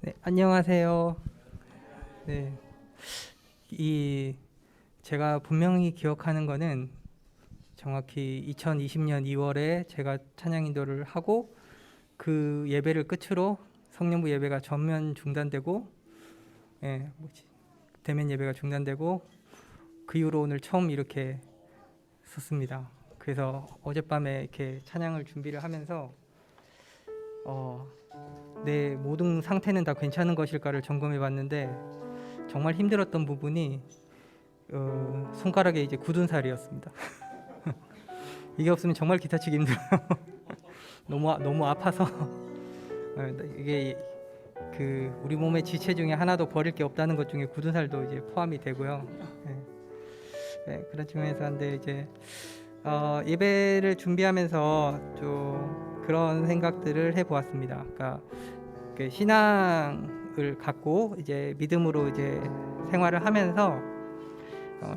네, 안녕하세요. 네, 제가 분명히 기억하는 거는 정확히 2020년 2월에 제가 찬양 인도를 하고 그 예배를 끝으로 성령부 예배가 전면 중단되고, 대면 예배가 중단되고 그 이후로 오늘 처음 이렇게 섰습니다. 그래서 어젯밤에 이렇게 찬양을 준비를 하면서 내 모든 상태는 다 괜찮은 것일까를 점검해 봤는데 정말 힘들었던 부분이 손가락에 이제 굳은 살이었습니다. 이게 없으면 정말 기타 치기 힘들어요. 너무 아파서 이게 그 우리 몸의 지체 중에 하나도 버릴 게 없다는 것 중에 굳은 살도 이제 포함이 되고요. 그런 측면에서 한데 이제 예배를 준비하면서 좀 그런 생각들을 해보았습니다. 그러니까 신앙을 갖고 이제 믿음으로 이제 생활을 하면서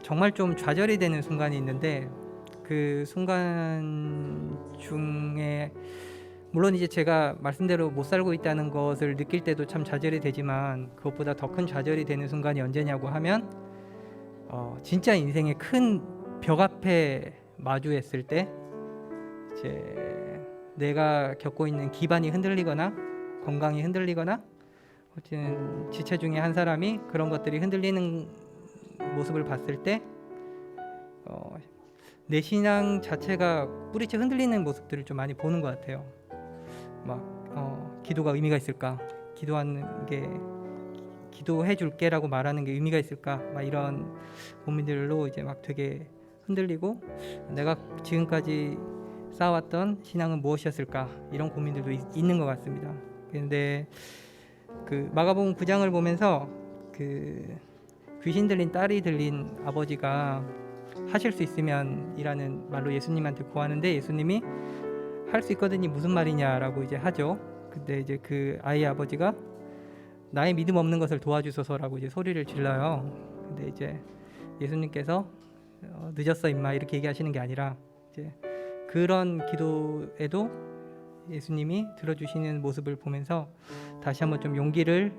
정말 좀 좌절이 되는 순간이 있는데 그 순간 중에 물론 이제 제가 말씀대로 못 살고 있다는 것을 느낄 때도 참 좌절이 되지만 그것보다 더 큰 좌절이 되는 순간이 언제냐고 하면 진짜 인생의 큰 벽 앞에 마주했을 때 이제 내가 겪고 있는 기반이 흔들리거나 건강이 흔들리거나 어쨌든 지체 중에 한 사람이 그런 것들이 흔들리는 모습을 봤을 때 내 신앙 자체가 뿌리째 흔들리는 모습들을 좀 많이 보는 것 같아요. 막 기도가 의미가 있을까? 기도하는 게 기도해 줄게라고 말하는 게 의미가 있을까? 막 이런 고민들로 이제 막 되게 흔들리고 내가 지금까지 쌓아왔던 신앙은 무엇이었을까? 이런 고민들도 있는 것 같습니다. 그런데 그 마가복음 9장을 보면서 그 귀신 들린 딸이 들린 아버지가 하실 수 있으면 이라는 말로 예수님한테 구하는데 예수님이 할 수 있거든이 무슨 말이냐라고 이제 하죠. 근데 이제 그 아이의 아버지가 나의 믿음 없는 것을 도와주소서라고 이제 소리를 질러요. 근데 이제 예수님께서 늦었어 임마 이렇게 얘기하시는 게 아니라 이제 그런 기도에도 예수님이 들어주시는 모습을 보면서 다시 한번 좀 용기를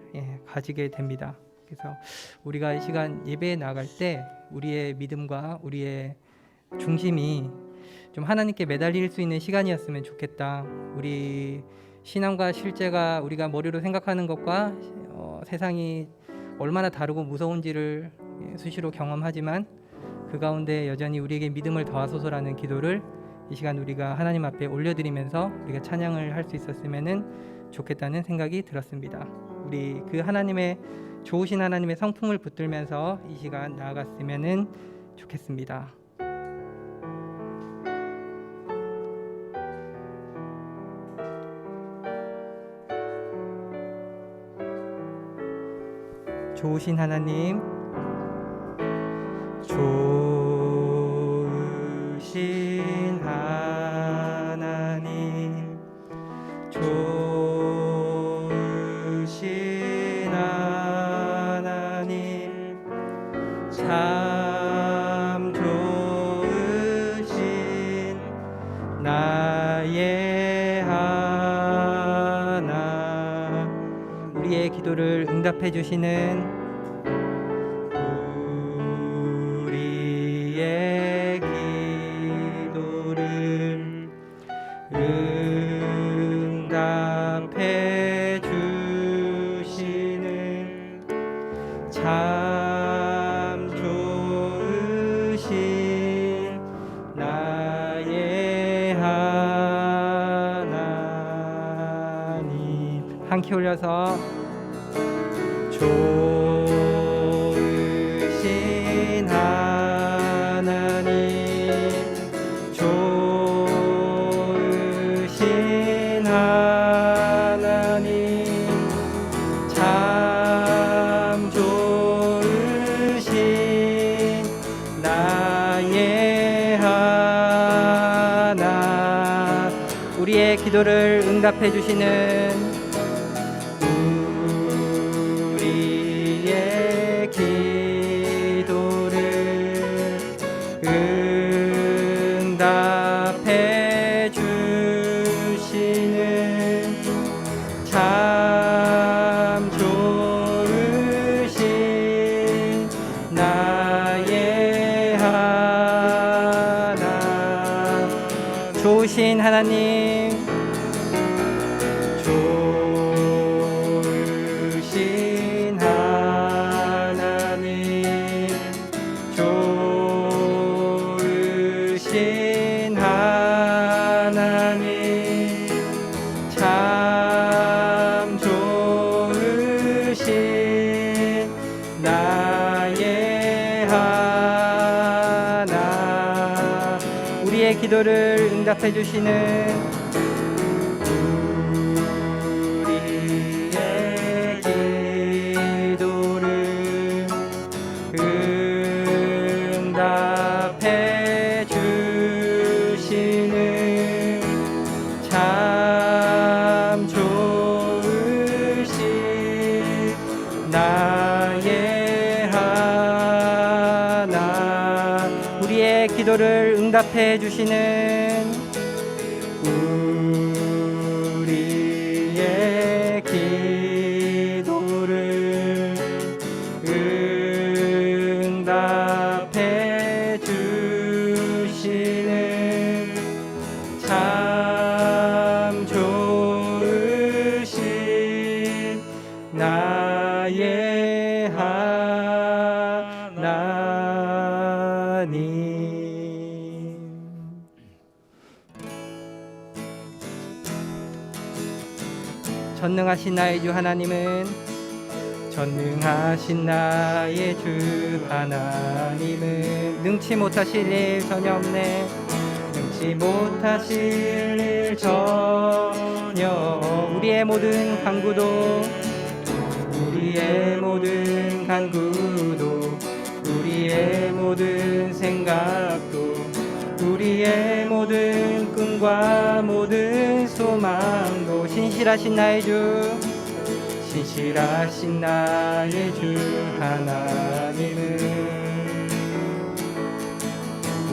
가지게 됩니다. 그래서 우리가 이 시간 예배에 나갈 때 우리의 믿음과 우리의 중심이 좀 하나님께 매달릴 수 있는 시간이었으면 좋겠다. 우리 신앙과 실제가 우리가 머리로 생각하는 것과 세상이 얼마나 다르고 무서운지를 수시로 경험하지만 그 가운데 여전히 우리에게 믿음을 더하소서라는 기도를 이 시간 우리가 하나님 앞에 올려드리면서 우리가 찬양을 할 수 있었으면 좋겠다는 생각이 들었습니다. 우리 그 하나님의 좋으신 하나님의 성품을 붙들면서 이 시간 나아갔으면 좋겠습니다. 좋으신 하나님, 좋으신 하나님, 좋으신 하나님, 참 좋으신 나의 하나. 우리의 기도를 응답해 주시는 우리의 기도를 응답해 주시는 참 좋으신 나의 하나님. 한 키 올려서 좋으신 하나님, 좋으신 하나님, 참 좋으신 나의 하나. 우리의 기도를 응답해 주시는 응답해 주시는 참 좋으신 하나님, 좋으신 하나님, 좋으신 하나님, 참 좋으신 나의 하나. 우리의 기도를 응답해 주시는 응답해 주시는 참 좋으신 나의 하나. 우리의 기도를 응답해 주시는 우리의 기도를 응답해 주시는 참 좋으신 나의 하나님. 전능하신 나의 주 하나님은, 전능하신 나의 주 하나님은 능치 못하실 일 전혀 없네. 능치 못하실 일 전혀. 우리의 모든 간구도, 우리의 모든 간구도, 우리의 모든 생각도, 우리의 모든 꿈과 모든 소망도 신실하신 나의 주, 신실하신 나의 주 하나님은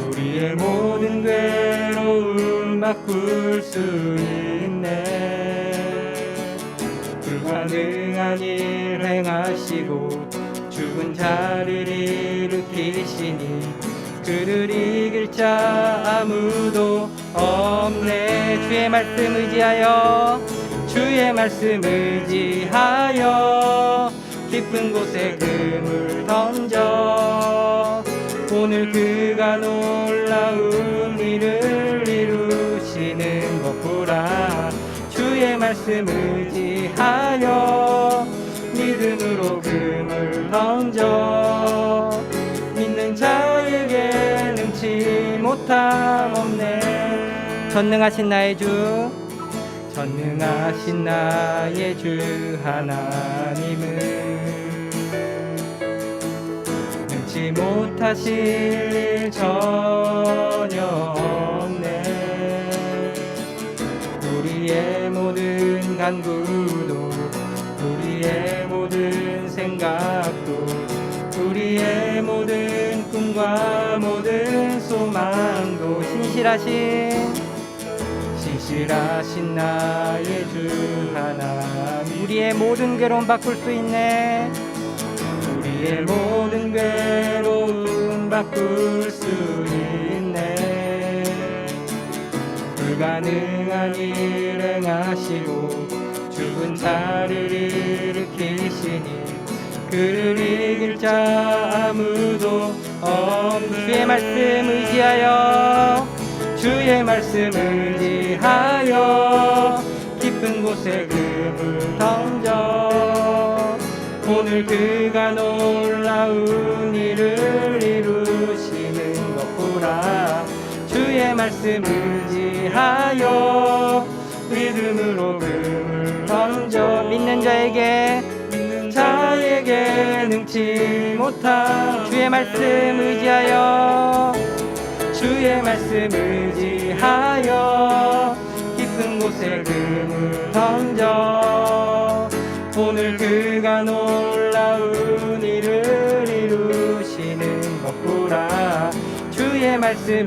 우리의 모든 괴로움 바꿀 수 있네. 불가능한 일 행하시고 죽은 자를 일으키시니 그를 이길 자 아무도 없네. 주의 말씀 의지하여, 주의 말씀 의지하여 깊은 곳에 금을 던져 오늘 그가 놀라운 일을 이루시는 것 보라. 주의 말씀 의지하여 믿음으로 금을 던져 믿는 자에게 능치 못함 없네. 전능하신 나의 주, 전능하신 나의 주 하나님은 능치 못하실 일 전혀 없네. 우리의 모든 간구도, 우리의 모든 생각도, 우리의 모든 꿈과 모든 소망도 신실하신 나의 주 하나님. 우리의 모든 괴로움 바꿀 수 있네. 우리의 모든 괴로움 바꿀 수 있네. 불가능한 일 행하시고 죽은 자를 일으키시니 그를 이길 자 아무도 없네. 주의 말씀 의지하여, 주의 말씀 의지하여 깊은 곳에 금을 던져 오늘 그가 놀라운 일을 이루시는 것 보라. 주의 말씀 의지하여 믿음으로 금을 던져 믿는 자에게 능치 못한 주의 말씀 의지하여, 주의 말씀 의지하여 깊은 곳에 금을 던져 오늘 그가 놀라운 일을 이루시는 것 보라. 주의 말씀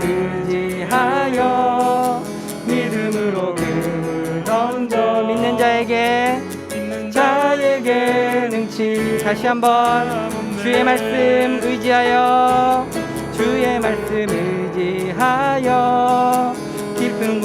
의지하여 믿음으로 금을 던져 믿는 자에게 능치. 다시 한번 주의 말씀 의지하여, 주의 말씀 의지하여 깊은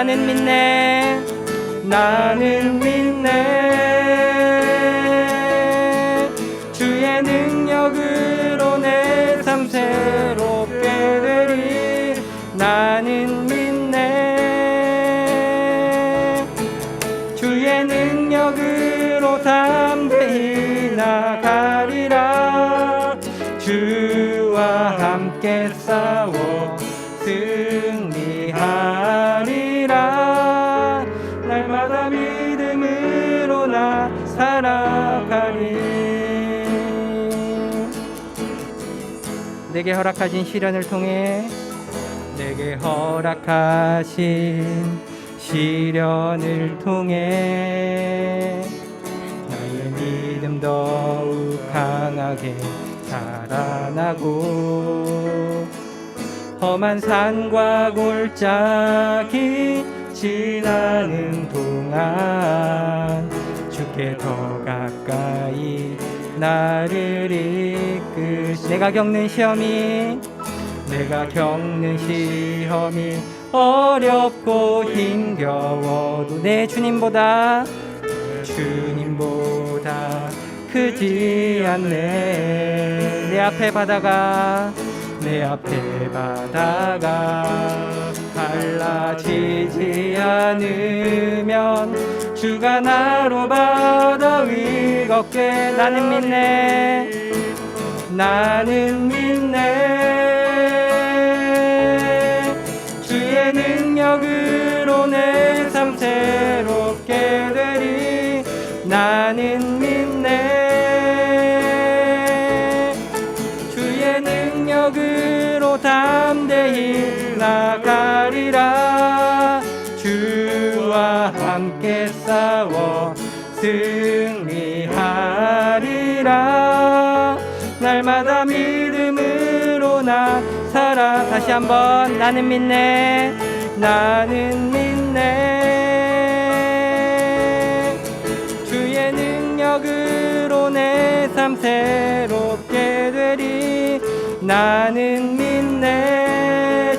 나는 믿네. 나는 믿네. 주의 능력으로 내 삶 새롭게 되리. 나는 믿네. 주의 능력으로 담대히 나가리라. 주와 함께 싸워 승리하리라. 날마다 믿음으로 나 살아가리. 내게 허락하신 시련을 통해, 내게 허락하신 시련을 통해 나의 믿음 더욱 강하게 자라나고, 험한 산과 골짜기 지나는 동안 주께 더 가까이 나를 이끄시. 내가 겪는 시험이 어렵고 힘겨워도 내 주님보다 크지 않네. 내 앞에 바다가 갈라지지 않으면 주가 나로 바다 위 걷게. 나는 믿네. 나는 믿네. 주의 능력으로 내 삶 새롭게 되리. 나는 믿네. 주의 능력으로 담대히 나가리라. 주와 함께 싸워 승리하리라. 날마다 믿음으로 나 살아. 다시 한번. 나는 믿네. 나는 믿네. 주의 능력으로 내 삶 새롭게 되리. 나는 믿네.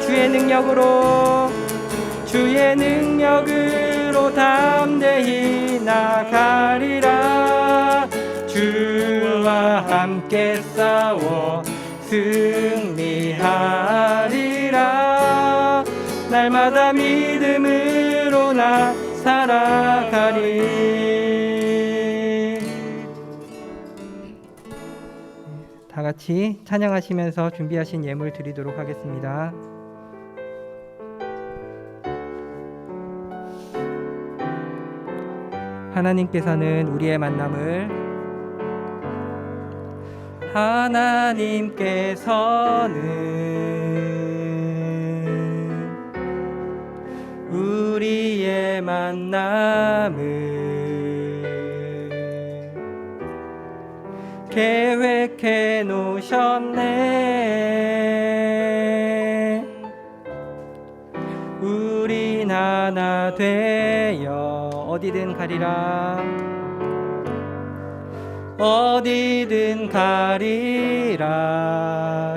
주의 능력으로 담대히 나가리라. 주와 함께 싸워 승리하리라. 날마다 믿음으로 나 살아가리. 다 같이 찬양하시면서 준비하신 예물 드리도록 하겠습니다. 하나님께서는 우리의 만남을 우리의 만남을 계획해 놓으셨네. 우린 하나 되어 어디든 가리라.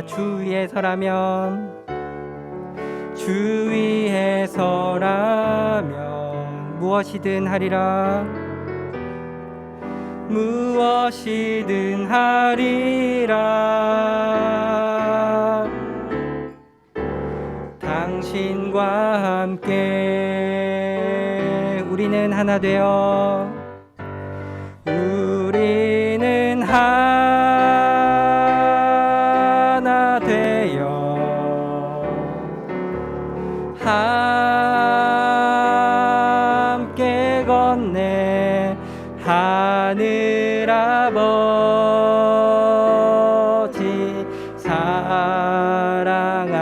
주 위에 서라면 무엇이든 하리라. 당신과 함께 우리는 하나 되어 함께 건네 하늘 아버지 사랑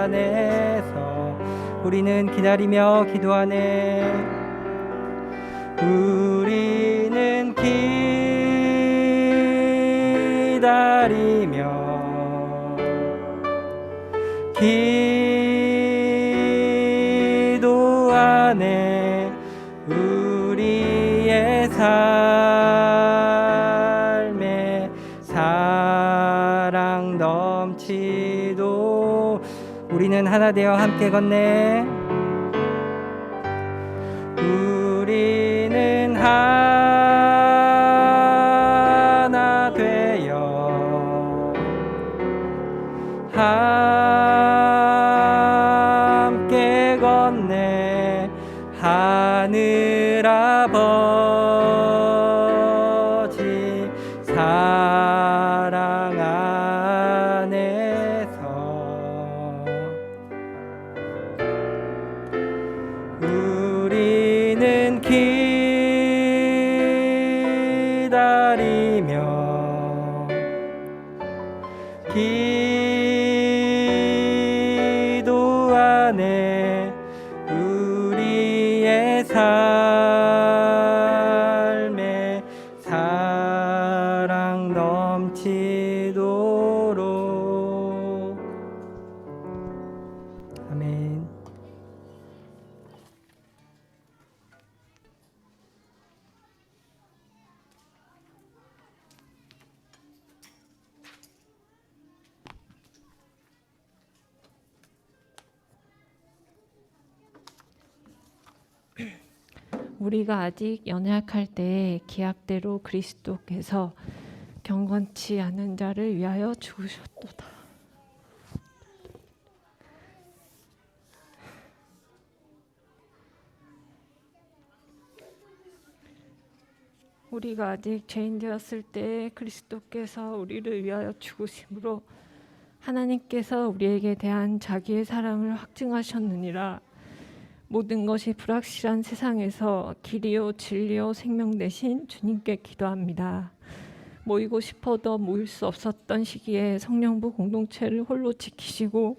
안에서 우리는 기다리며 기도하네. 우리는 기다리며 기도하네. 우리의 삶에 사랑 넘치도 우리는 하나 되어 함께 걷네. 사랑 안에서 우리는 기다리며 기도 안에 우리의 삶에 사랑 넘치도록. 아멘. 우리가 아직 연약할 때에 기약대로 그리스도께서 경건치 않은 자를 위하여 죽으셨도다. 우리가 아직 죄인 되었을 때에 그리스도께서 우리를 위하여 죽으심으로 하나님께서 우리에게 대한 자기의 사랑을 확증하셨느니라. 모든 것이 불확실한 세상에서 길이요 진리요 생명 되신 주님께 기도합니다. 모이고 싶어도 모일 수 없었던 시기에 성령부 공동체를 홀로 지키시고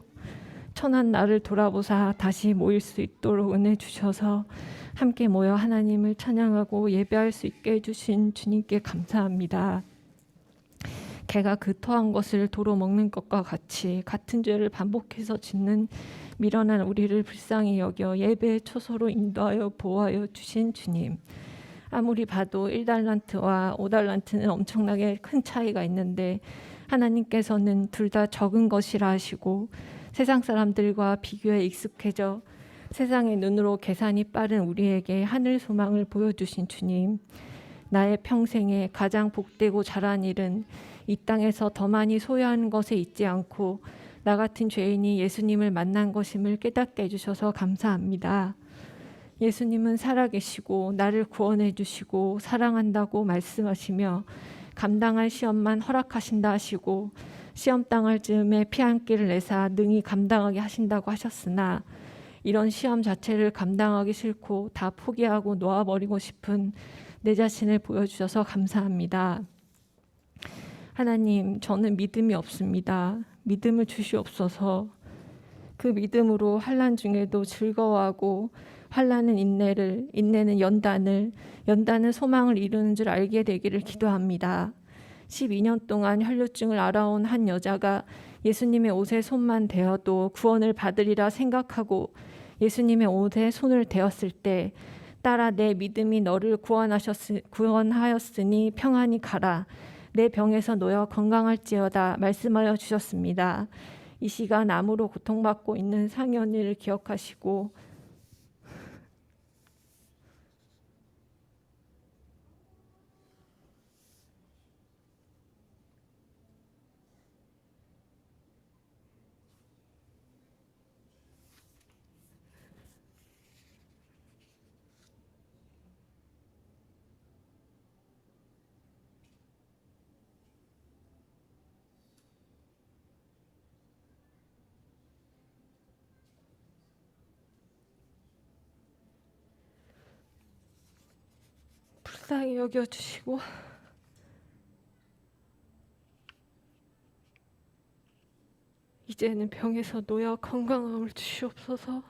천한 나를 돌아보사 다시 모일 수 있도록 은혜 주셔서 함께 모여 하나님을 찬양하고 예배할 수 있게 해주신 주님께 감사합니다. 개가 그 토한 것을 도로 먹는 것과 같이 같은 죄를 반복해서 짓는 미련한 우리를 불쌍히 여겨 예배의 초소로 인도하여 보호하여 주신 주님. 아무리 봐도 1달란트와 5달란트는 엄청나게 큰 차이가 있는데 하나님께서는 둘 다 적은 것이라 하시고 세상 사람들과 비교에 익숙해져 세상의 눈으로 계산이 빠른 우리에게 하늘 소망을 보여주신 주님. 나의 평생에 가장 복되고 잘한 일은 이 땅에서 더 많이 소유하는 것에 있지 않고 나 같은 죄인이 예수님을 만난 것임을 깨닫게 해주셔서 감사합니다. 예수님은 살아계시고 나를 구원해 주시고 사랑한다고 말씀하시며 감당할 시험만 허락하신다 하시고 시험 당할 즈음에 피 한 끼를 내사 능히 감당하게 하신다고 하셨으나 이런 시험 자체를 감당하기 싫고 다 포기하고 놓아버리고 싶은 내 자신을 보여주셔서 감사합니다. 하나님, 저는 믿음이 없습니다. 믿음을 주시옵소서. 그 믿음으로 환난 중에도 즐거워하고 환난은 인내를, 인내는 연단을, 연단은 소망을 이루는 줄 알게 되기를 기도합니다. 12년 동안 혈루증을 앓아온 한 여자가 예수님의 옷에 손만 대어도 구원을 받으리라 생각하고 예수님의 옷에 손을 대었을 때 딸아 내 믿음이 너를 구원하였으니 평안히 가라. 내 병에서 놓여 건강할지어다 말씀하여 주셨습니다. 이 시간 암으로 고통받고 있는 상희 언니를 기억하시고 불쌍히 여겨주시고 이제는 병에서 놓여 건강함을 주시옵소서.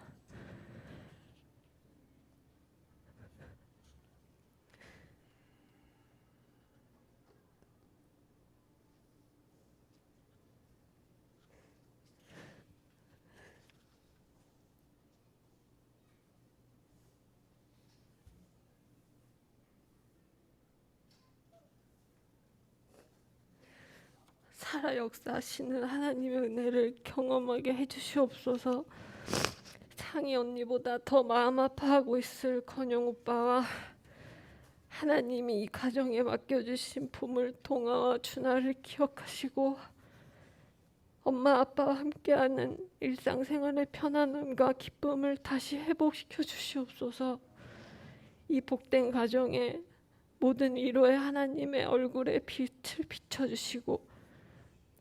살아 역사하시는 하나님의 은혜를 경험하게 해주시옵소서. 상희 언니보다 더 마음 아파하고 있을 건영 오빠와 하나님이 이 가정에 맡겨주신 부물 동아와 준하를 기억하시고 엄마 아빠와 함께하는 일상생활의 편안함과 기쁨을 다시 회복시켜 주시옵소서. 이 복된 가정에 모든 위로의 하나님의 얼굴에 빛을 비춰주시고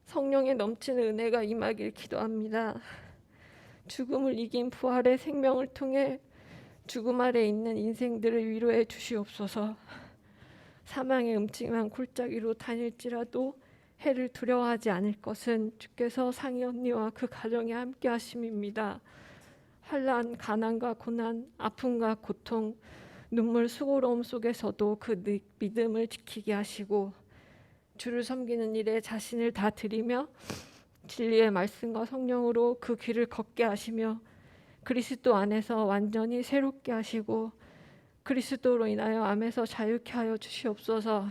성령의 넘치는 은혜가 임하길 기도합니다. 죽음을 이긴 부활의 생명을 통해 죽음 아래 있는 인생들을 위로해 주시옵소서. 사망의 음침한 골짜기로 다닐지라도 해를 두려워하지 않을 것은 주께서 상희 언니와 그 가정에 함께 하심입니다. 환난, 가난과 고난, 아픔과 고통, 눈물, 수고로움 속에서도 그 믿음을 지키게 하시고 주를 섬기는 일에 자신을 다 드리며 진리의 말씀과 성령으로 그 길을 걷게 하시며 그리스도 안에서 완전히 새롭게 하시고 그리스도로 인하여 암에서 자유케 하여 주시옵소서.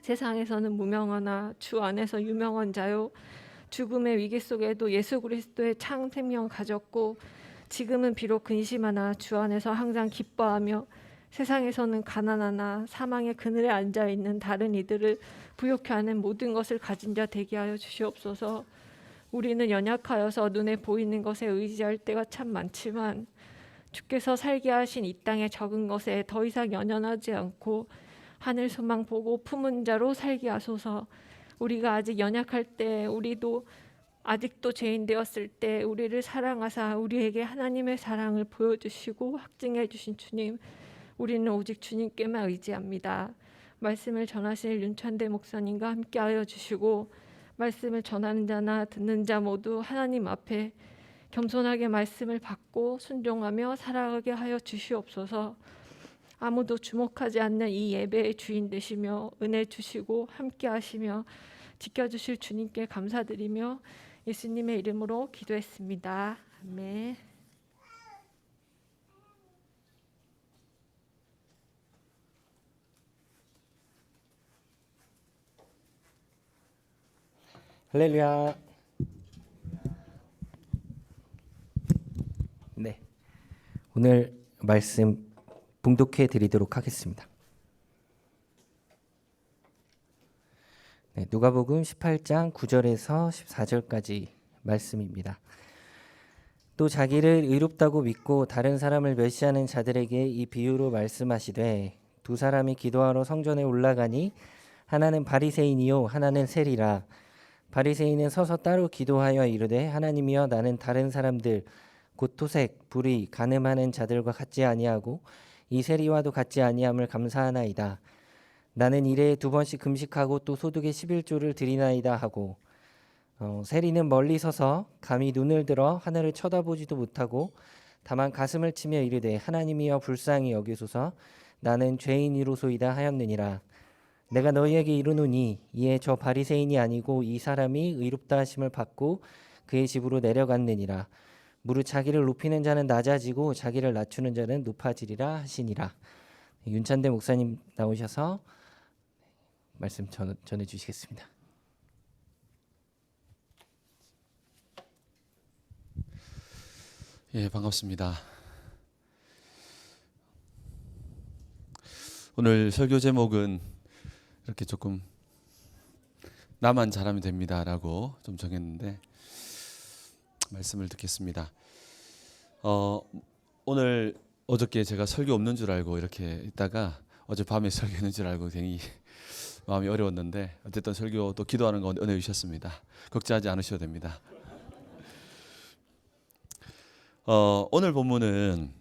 세상에서는 무명하나 주 안에서 유명한 자요 죽음의 위기 속에도 예수 그리스도의 창 생명 가졌고 지금은 비록 근심하나 주 안에서 항상 기뻐하며 세상에서는 가난하나 사망의 그늘에 앉아 있는 다른 이들을 부욕케 하는 모든 것을 가진 자 되게 하여 주시옵소서. 우리는 연약하여서 눈에 보이는 것에 의지할 때가 참 많지만 주께서 살게 하신 이 땅의 적은 것에 더 이상 연연하지 않고 하늘 소망 보고 품은 자로 살게 하소서. 우리가 아직 연약할 때 우리도 아직도 죄인 되었을 때 우리를 사랑하사 우리에게 하나님의 사랑을 보여주시고 확증해 주신 주님, 우리는 오직 주님께만 의지합니다. 말씀을 전하실 윤찬대 목사님과 함께하여 주시고 말씀을 전하는 자나 듣는 자 모두 하나님 앞에 겸손하게 말씀을 받고 순종하며 살아가게 하여 주시옵소서. 아무도 주목하지 않는 이 예배의 주인 되시며 은혜 주시고 함께 하시며 지켜주실 주님께 감사드리며 예수님의 이름으로 기도했습니다. 아멘. 할렐루야. 네, 오늘 말씀 봉독해 드리도록 하겠습니다. 네, 누가복음 18장 9절에서 14절까지 말씀입니다. 또 자기를 의롭다고 믿고 다른 사람을 멸시하는 자들에게 이 비유로 말씀하시되 두 사람이 기도하러 성전에 올라가니 하나는 바리새인이요 하나는 세리라. 바리새인은 서서 따로 기도하여 이르되 하나님이여 나는 다른 사람들 곧 토색, 불의, 간음하는 자들과 같지 아니하고 이 세리와도 같지 아니함을 감사하나이다. 나는 일에 2번씩 금식하고 또 소득의 11조를 드리나이다 하고 세리는 멀리 서서 감히 눈을 들어 하늘을 쳐다보지도 못하고 다만 가슴을 치며 이르되 하나님이여 불쌍히 여기소서 나는 죄인이로소이다 하였느니라. 내가 너희에게 이르노니 이에 저 바리새인이 아니고 이 사람이 의롭다 하심을 받고 그의 집으로 내려갔느니라. 무릇 자기를 높이는 자는 낮아지고 자기를 낮추는 자는 높아지리라 하시니라. 윤찬대 목사님 나오셔서 말씀 전해 주시겠습니다. 예, 반갑습니다. 오늘 설교 제목은 이렇게 조금 나만 잘하면 됩니다라고 좀 정했는데 말씀을 듣겠습니다. 오늘 어저께 제가 설교 없는 줄 알고 이렇게 있다가 어젯밤에 설교했는 줄 알고 괜히 마음이 어려웠는데 어쨌든 설교 또 기도하는 거 은혜 주셨습니다. 걱정하지 않으셔도 됩니다. 오늘 본문은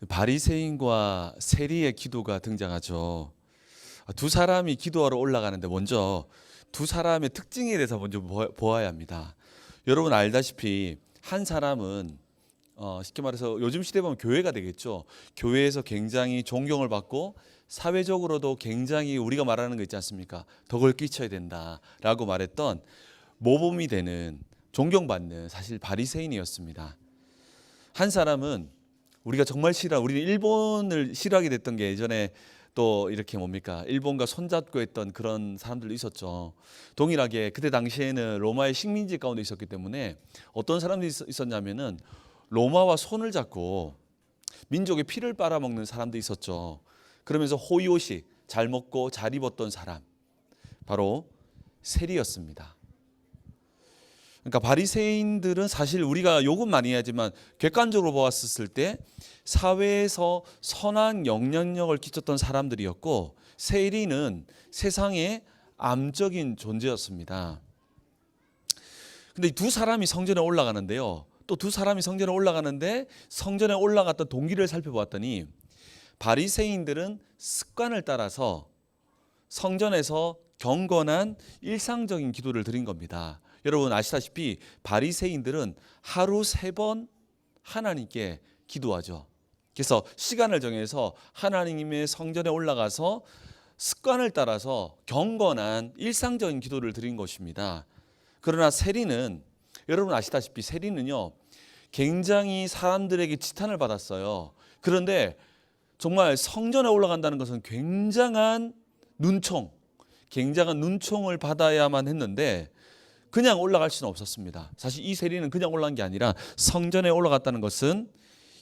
바리새인과 세리의 기도가 등장하죠. 두 사람이 기도하러 올라가는데 먼저 두 사람의 특징에 대해서 먼저 보아야 합니다. 여러분 알다시피 한 사람은 쉽게 말해서 요즘 시대 보면 교회가 되겠죠. 교회에서 굉장히 존경을 받고 사회적으로도 굉장히 우리가 말하는 거 있지 않습니까? 덕을 끼쳐야 된다라고 말했던 모범이 되는 존경받는 사실 바리새인이었습니다. 한 사람은 우리가 정말 우리는 일본을 싫어하게 됐던 게 예전에 또 이렇게 뭡니까? 일본과 손잡고 했던 그런 사람들도 있었죠. 동일하게 그때 당시에는 로마의 식민지 가운데 있었기 때문에 어떤 사람들이 있었냐면은 로마와 손을 잡고 민족의 피를 빨아먹는 사람도 있었죠. 그러면서 호의호식 잘 먹고 잘 입었던 사람 바로 세리였습니다. 그러니까 바리새인들은 사실 우리가 욕은 많이 하지만 객관적으로 보았을 때 사회에서 선한 영향력을 끼쳤던 사람들이었고, 세리는 세상의 암적인 존재였습니다. 근데 이 두 사람이 성전에 올라가는데요. 또 두 사람이 성전에 올라가는데 성전에 올라갔던 동기를 살펴보았더니 바리새인들은 습관을 따라서 성전에서 경건한 일상적인 기도를 드린 겁니다. 여러분 아시다시피 바리새인들은 하루 3번 하나님께 기도하죠. 그래서 시간을 정해서 하나님의 성전에 올라가서 습관을 따라서 경건한 일상적인 기도를 드린 것입니다. 그러나 세리는, 여러분 아시다시피 세리는요 굉장히 사람들에게 지탄을 받았어요. 그런데 정말 성전에 올라간다는 것은 굉장한 눈총을 받아야만 했는데 그냥 올라갈 수는 없었습니다. 사실 이 세리는 그냥 올라간 게 아니라 성전에 올라갔다는 것은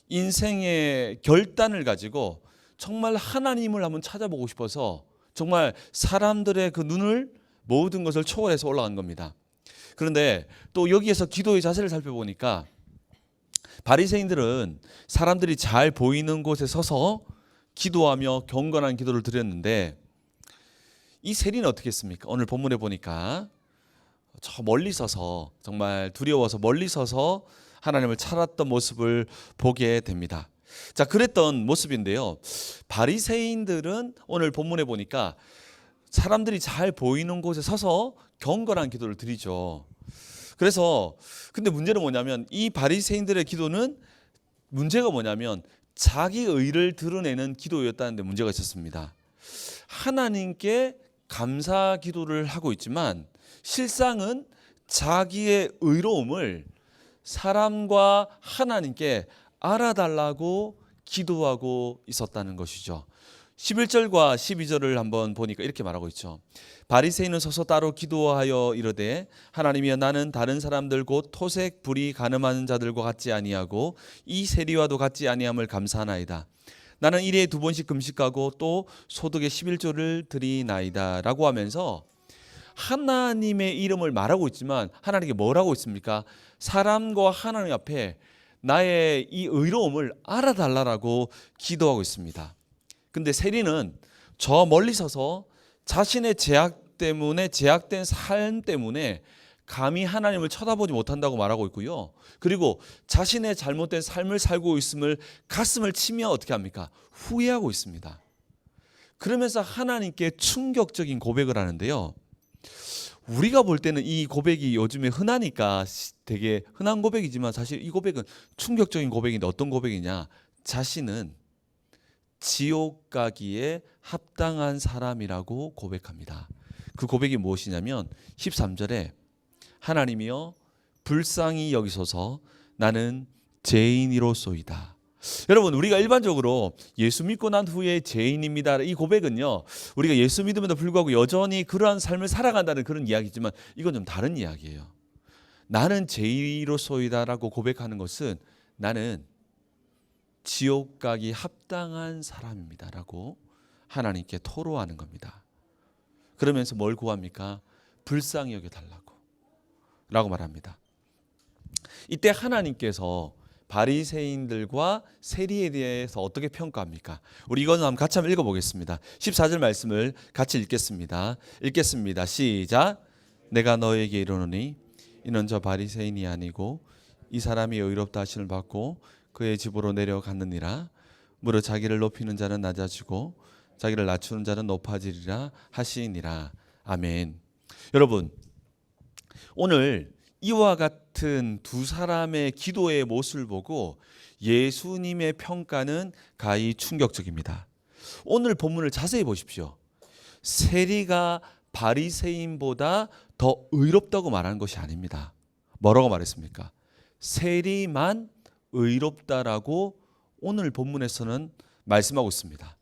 인생의 결단을 가지고 정말 하나님을 한번 찾아보고 싶어서 정말 사람들의 그 눈을 모든 것을 초월해서 올라간 겁니다. 그런데 또 여기에서 기도의 자세를 살펴보니까 바리새인들은 사람들이 잘 보이는 곳에 서서 기도하며 경건한 기도를 드렸는데 이 세리는 어떻게 했습니까? 오늘 본문에 보니까 저 멀리 서서, 정말 두려워서 멀리 서서 하나님을 찾았던 모습을 보게 됩니다. 자, 그랬던 모습인데요. 바리새인들은 오늘 본문에 보니까 사람들이 잘 보이는 곳에 서서 경건한 기도를 드리죠. 그래서 근데 문제는 뭐냐면 이 바리새인들의 기도는 문제가 뭐냐면 자기 의를 드러내는 기도였다는 데 문제가 있었습니다. 하나님께 감사 기도를 하고 있지만 실상은 자기의 의로움을 사람과 하나님께 알아달라고 기도하고 있었다는 것이죠. 11절과 12절을 한번 보니까 이렇게 말하고 있죠. 바리새인은 서서 따로 기도하여 이르되 하나님이여 나는 다른 사람들 곧 토색 불이 가늠하는 자들과 같지 아니하고 이 세리와도 같지 아니함을 감사하나이다. 나는 일에 2번씩 금식하고 또 소득의 11조를 드리나이다 라고 하면서 하나님의 이름을 말하고 있지만 하나님께 뭐라고 있습니까? 사람과 하나님 앞에 나의 이 의로움을 알아달라고 기도하고 있습니다. 근데 세리는 저 멀리 서서 자신의 제약된 삶 때문에 감히 하나님을 쳐다보지 못한다고 말하고 있고요. 그리고 자신의 잘못된 삶을 살고 있음을 가슴을 치며 어떻게 합니까? 후회하고 있습니다. 그러면서 하나님께 충격적인 고백을 하는데요. 우리가 볼 때는 이 고백이 요즘에 흔하니까 되게 흔한 고백이지만 사실 이 고백은 충격적인 고백인데 어떤 고백이냐? 자신은 지옥 가기에 합당한 사람이라고 고백합니다. 그 고백이 무엇이냐면 13절에 하나님이여 불쌍히 여기소서 나는 죄인이로소이다. 여러분 우리가 일반적으로 예수 믿고 난 후에 죄인입니다 이 고백은요 우리가 예수 믿음에도 불구하고 여전히 그러한 삶을 살아간다는 그런 이야기지만 이건 좀 다른 이야기예요. 나는 죄인이로소이다라고 고백하는 것은 나는 지옥 가기 합당한 사람입니다라고 하나님께 토로하는 겁니다. 그러면서 뭘 구합니까? 불쌍히 여겨달라고 라고 말합니다. 이때 하나님께서 바리새인들과 세리에 대해서 어떻게 평가합니까? 우리 이거는 한번 같이 한번 읽어보겠습니다. 14절 말씀을 같이 읽겠습니다. 시작. 내가 너에게 이르노니 이는 저 바리새인이 아니고 이 사람이 의롭다 하심을 받고 그의 집으로 내려갔느니라. 무릇 자기를 높이는 자는 낮아지고 자기를 낮추는 자는 높아지리라 하시니라. 아멘. 여러분 오늘 이와 같은 두 사람의 기도의 모습을 보고 예수님의 평가는 가히 충격적입니다. 오늘 본문을 자세히 보십시오. 세리가 바리새인보다 더 의롭다고 말하는 것이 아닙니다. 뭐라고 말했습니까? 세리만 의롭다라고 오늘 본문에서는 말씀하고 있습니다.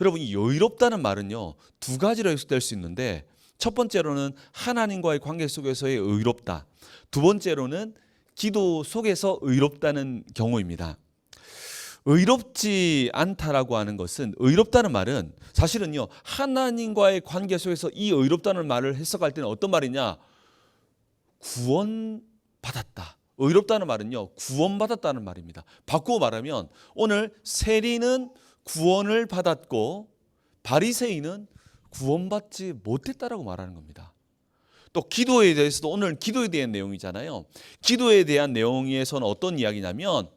여러분 이 의롭다는 말은요 두 가지로 해석될 수 있는데 첫 번째로는 하나님과의 관계 속에서의 의롭다. 두 번째로는 기도 속에서 의롭다는 경우입니다. 의롭지 않다라고 하는 것은 의롭다는 말은 사실은요 하나님과의 관계 속에서 이 의롭다는 말을 해석할 때는 어떤 말이냐? 구원 받았다. 의롭다는 말은요, 구원받았다는 말입니다. 바꾸어 말하면 오늘 세리는 구원을 받았고 바리새인은 구원받지 못했다라고 말하는 겁니다. 또 기도에 대해서도 오늘 기도에 대한 내용이잖아요. 기도에 대한 내용에서는 어떤 이야기냐면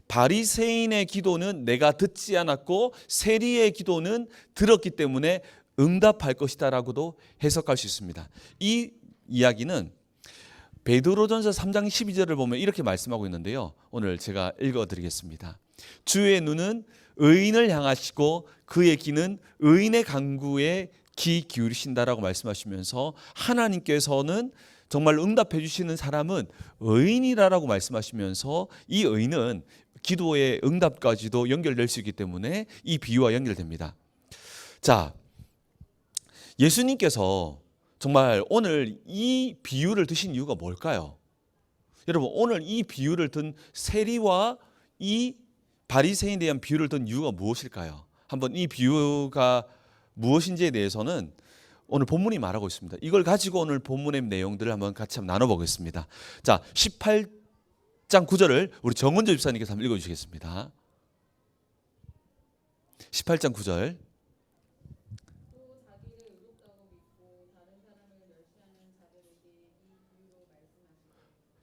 바리새인의 기도는 내가 듣지 않았고 세리의 기도는 들었기 때문에 응답할 것이다라고도 해석할 수 있습니다. 이 이야기는 베드로전서 3장 12절을 보면 이렇게 말씀하고 있는데요. 오늘 제가 읽어드리겠습니다. 주의 눈은 의인을 향하시고 그의 귀는 의인의 간구에 귀 기울이신다라고 말씀하시면서 하나님께서는 정말 응답해 주시는 사람은 의인이라고 말씀하시면서 이 의인은 기도의 응답까지도 연결될 수 있기 때문에 이 비유와 연결됩니다. 자, 예수님께서 정말 오늘 이 비유를 드신 이유가 뭘까요? 여러분, 오늘 이 비유를 든 세리와 이 바리새인에 대한 비유를 든 이유가 무엇일까요? 한번 이 비유가 무엇인지에 대해서는 오늘 본문이 말하고 있습니다. 이걸 가지고 오늘 본문의 내용들을 한번 같이 나눠보겠습니다. 자, 18장 9절을 우리 정은조 집사님께서 한번 읽어주시겠습니다. 18장 9절.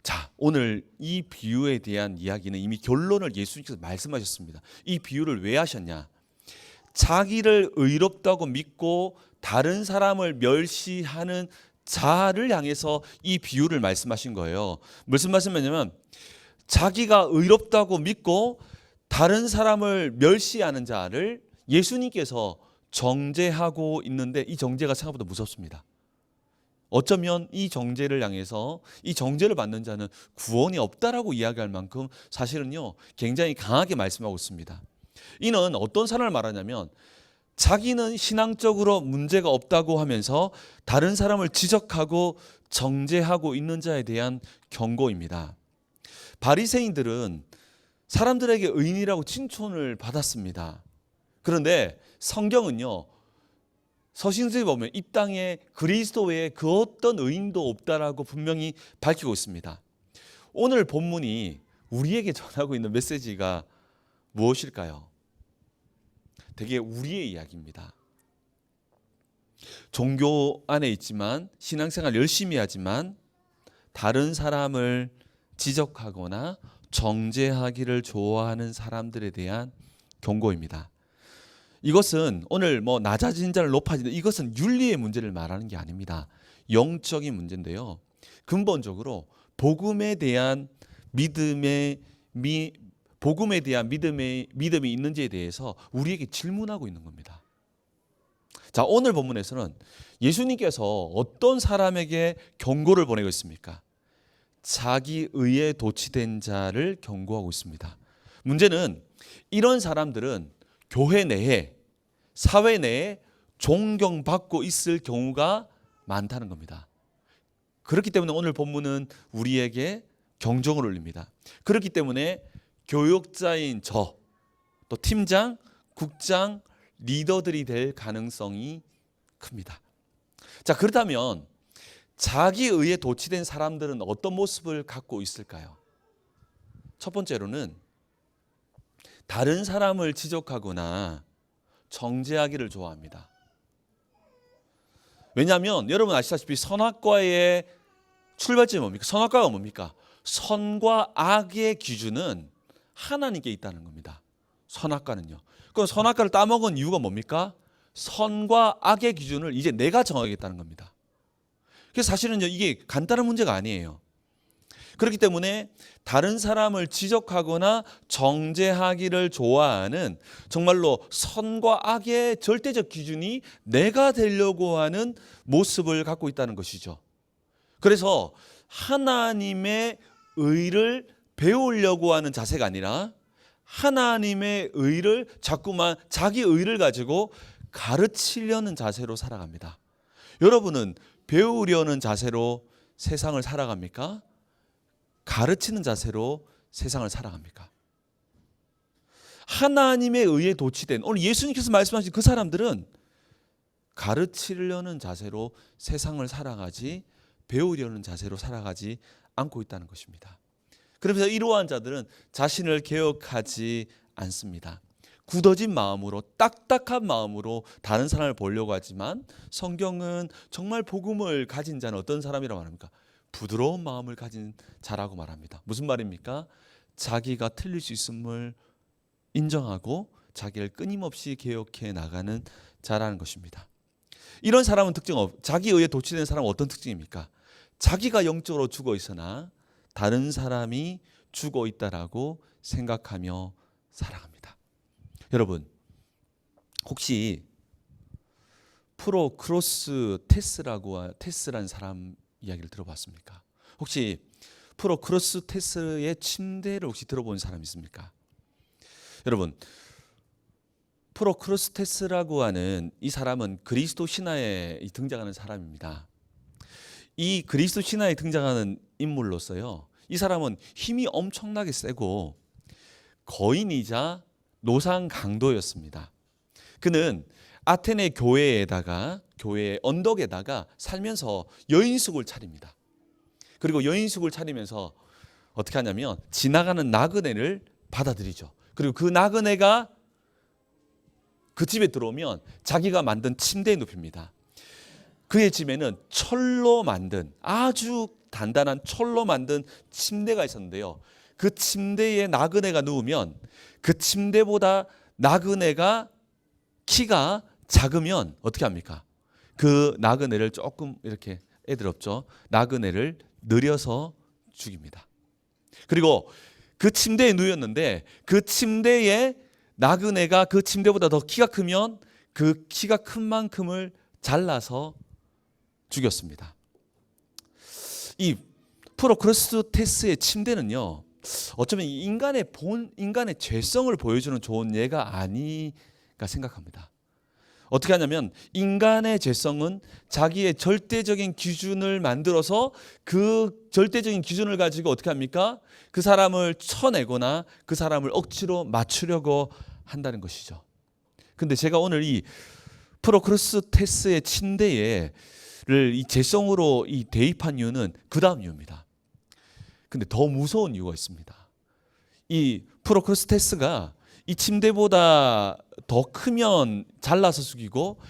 자, 오늘 이 비유에 대한 이야기는 이미 결론을 예수님께서 말씀하셨습니다. 이 비유를 왜 하셨냐? 자기를 의롭다고 믿고 다른 사람을 멸시하는 자를 향해서 이 비유를 말씀하신 거예요. 무슨 말씀이냐면 자기가 의롭다고 믿고 다른 사람을 멸시하는 자를 예수님께서 정죄하고 있는데 이 정죄가 생각보다 무섭습니다. 어쩌면 이 정죄를 향해서 이 정죄를 받는 자는 구원이 없다라고 이야기할 만큼 사실은요 굉장히 강하게 말씀하고 있습니다. 이는 어떤 사람을 말하냐면 자기는 신앙적으로 문제가 없다고 하면서 다른 사람을 지적하고 정죄하고 있는 자에 대한 경고입니다. 바리새인들은 사람들에게 의인이라고 칭찬을 받았습니다. 그런데 성경은요 서신서에 보면 이 땅에 그리스도 외에 그 어떤 의인도 없다라고 분명히 밝히고 있습니다. 오늘 본문이 우리에게 전하고 있는 메시지가 무엇일까요? 되게 우리의 이야기입니다. 종교 안에 있지만 신앙생활 열심히 하지만 다른 사람을 지적하거나 정죄하기를 좋아하는 사람들에 대한 경고입니다. 이것은 오늘 낮아진 자를 높아진다. 이것은 윤리의 문제를 말하는 게 아닙니다. 영적인 문제인데요. 근본적으로 복음에 대한 믿음이 있는지에 대해서 우리에게 질문하고 있는 겁니다. 자, 오늘 본문에서는 예수님께서 어떤 사람에게 경고를 보내고 있습니까? 자기 의에 도취된 자를 경고하고 있습니다. 문제는 이런 사람들은 교회 내에 사회 내에 존경받고 있을 경우가 많다는 겁니다. 그렇기 때문에 오늘 본문은 우리에게 경종을 울립니다. 그렇기 때문에 교육자인 저, 또 팀장, 국장, 리더들이 될 가능성이 큽니다. 자, 그렇다면 자기 의에 도취된 사람들은 어떤 모습을 갖고 있을까요? 첫 번째로는 다른 사람을 지적하거나 정죄하기를 좋아합니다. 왜냐하면 여러분 아시다시피 선악과의 출발점이 뭡니까? 선악과가 뭡니까? 선과 악의 기준은 하나님께 있다는 겁니다. 선악과는요. 그럼 선악과를 따먹은 이유가 뭡니까? 선과 악의 기준을 이제 내가 정하겠다는 겁니다. 그래서 사실은요 이게 간단한 문제가 아니에요. 그렇기 때문에 다른 사람을 지적하거나 정죄하기를 좋아하는 정말로 선과 악의 절대적 기준이 내가 되려고 하는 모습을 갖고 있다는 것이죠. 그래서 하나님의 의를 배우려고 하는 자세가 아니라 하나님의 의를 자꾸만 자기 의를 가지고 가르치려는 자세로 살아갑니다. 여러분은 배우려는 자세로 세상을 살아갑니까? 가르치는 자세로 세상을 살아갑니까? 하나님의 의에 도취된 오늘 예수님께서 말씀하신 그 사람들은 가르치려는 자세로 세상을 살아가지 배우려는 자세로 살아가지 않고 있다는 것입니다. 그러면서 이러한 자들은 자신을 개혁하지 않습니다. 굳어진 마음으로, 딱딱한 마음으로 다른 사람을 보려고 하지만, 성경은 정말 복음을 가진 자는 어떤 사람이라고 말합니까? 부드러운 마음을 가진 자라고 말합니다. 무슨 말입니까? 자기가 틀릴 수 있음을 인정하고 자기를 끊임없이 개혁해 나가는 자라는 것입니다. 이런 사람은 자기에 의해 도취된 사람은 어떤 특징입니까? 자기가 영적으로 죽어 있으나 다른 사람이 죽어 있다라고 생각하며 살아갑니다. 여러분, 혹시 테스라는 사람 이야기를 들어봤습니까? 혹시 테스의 침대를 혹시 들어본 사람 있습니까? 여러분, 테스라고 하는 이 사람은 그리스도 신화에 등장하는 사람입니다. 이 그리스도 신화에 등장하는 인물로서요, 이 사람은 힘이 엄청나게 세고 거인이자 노상 강도였습니다. 그는 아테네 교회의 언덕에다가 살면서 여인숙을 차립니다. 그리고 여인숙을 차리면서 어떻게 하냐면 지나가는 나그네를 받아들이죠. 그리고 그 나그네가 그 집에 들어오면 자기가 만든 침대에 눕힙니다. 그의 집에는 아주 단단한 철로 만든 침대가 있었는데요. 그 침대에 나그네가 누우면 그 침대보다 나그네가 키가 작으면 어떻게 합니까? 그 나그네를 조금 이렇게 애들 없죠. 나그네를 느려서 죽입니다. 그리고 그 침대에 누웠는데 그 침대에 나그네가 그 침대보다 더 키가 크면 그 키가 큰 만큼을 잘라서 죽였습니다. 이 프로크루스테스의 침대는요, 어쩌면 인간의 죄성을 보여주는 좋은 예가 아닌가 생각합니다. 어떻게 하냐면 인간의 죄성은 자기의 절대적인 기준을 만들어서 그 절대적인 기준을 가지고 어떻게 합니까? 그 사람을 쳐내거나 그 사람을 억지로 맞추려고 한다는 것이죠. 근데 제가 오늘 이 프로크루스테스의 침대를 이 죄성으로 대입한 이유는 그 다음 이유입니다. 근데 더 무서운 이유가 있습니다. 이 프로크루스테스가 이 침대보다 더 크면 잘라서 죽이고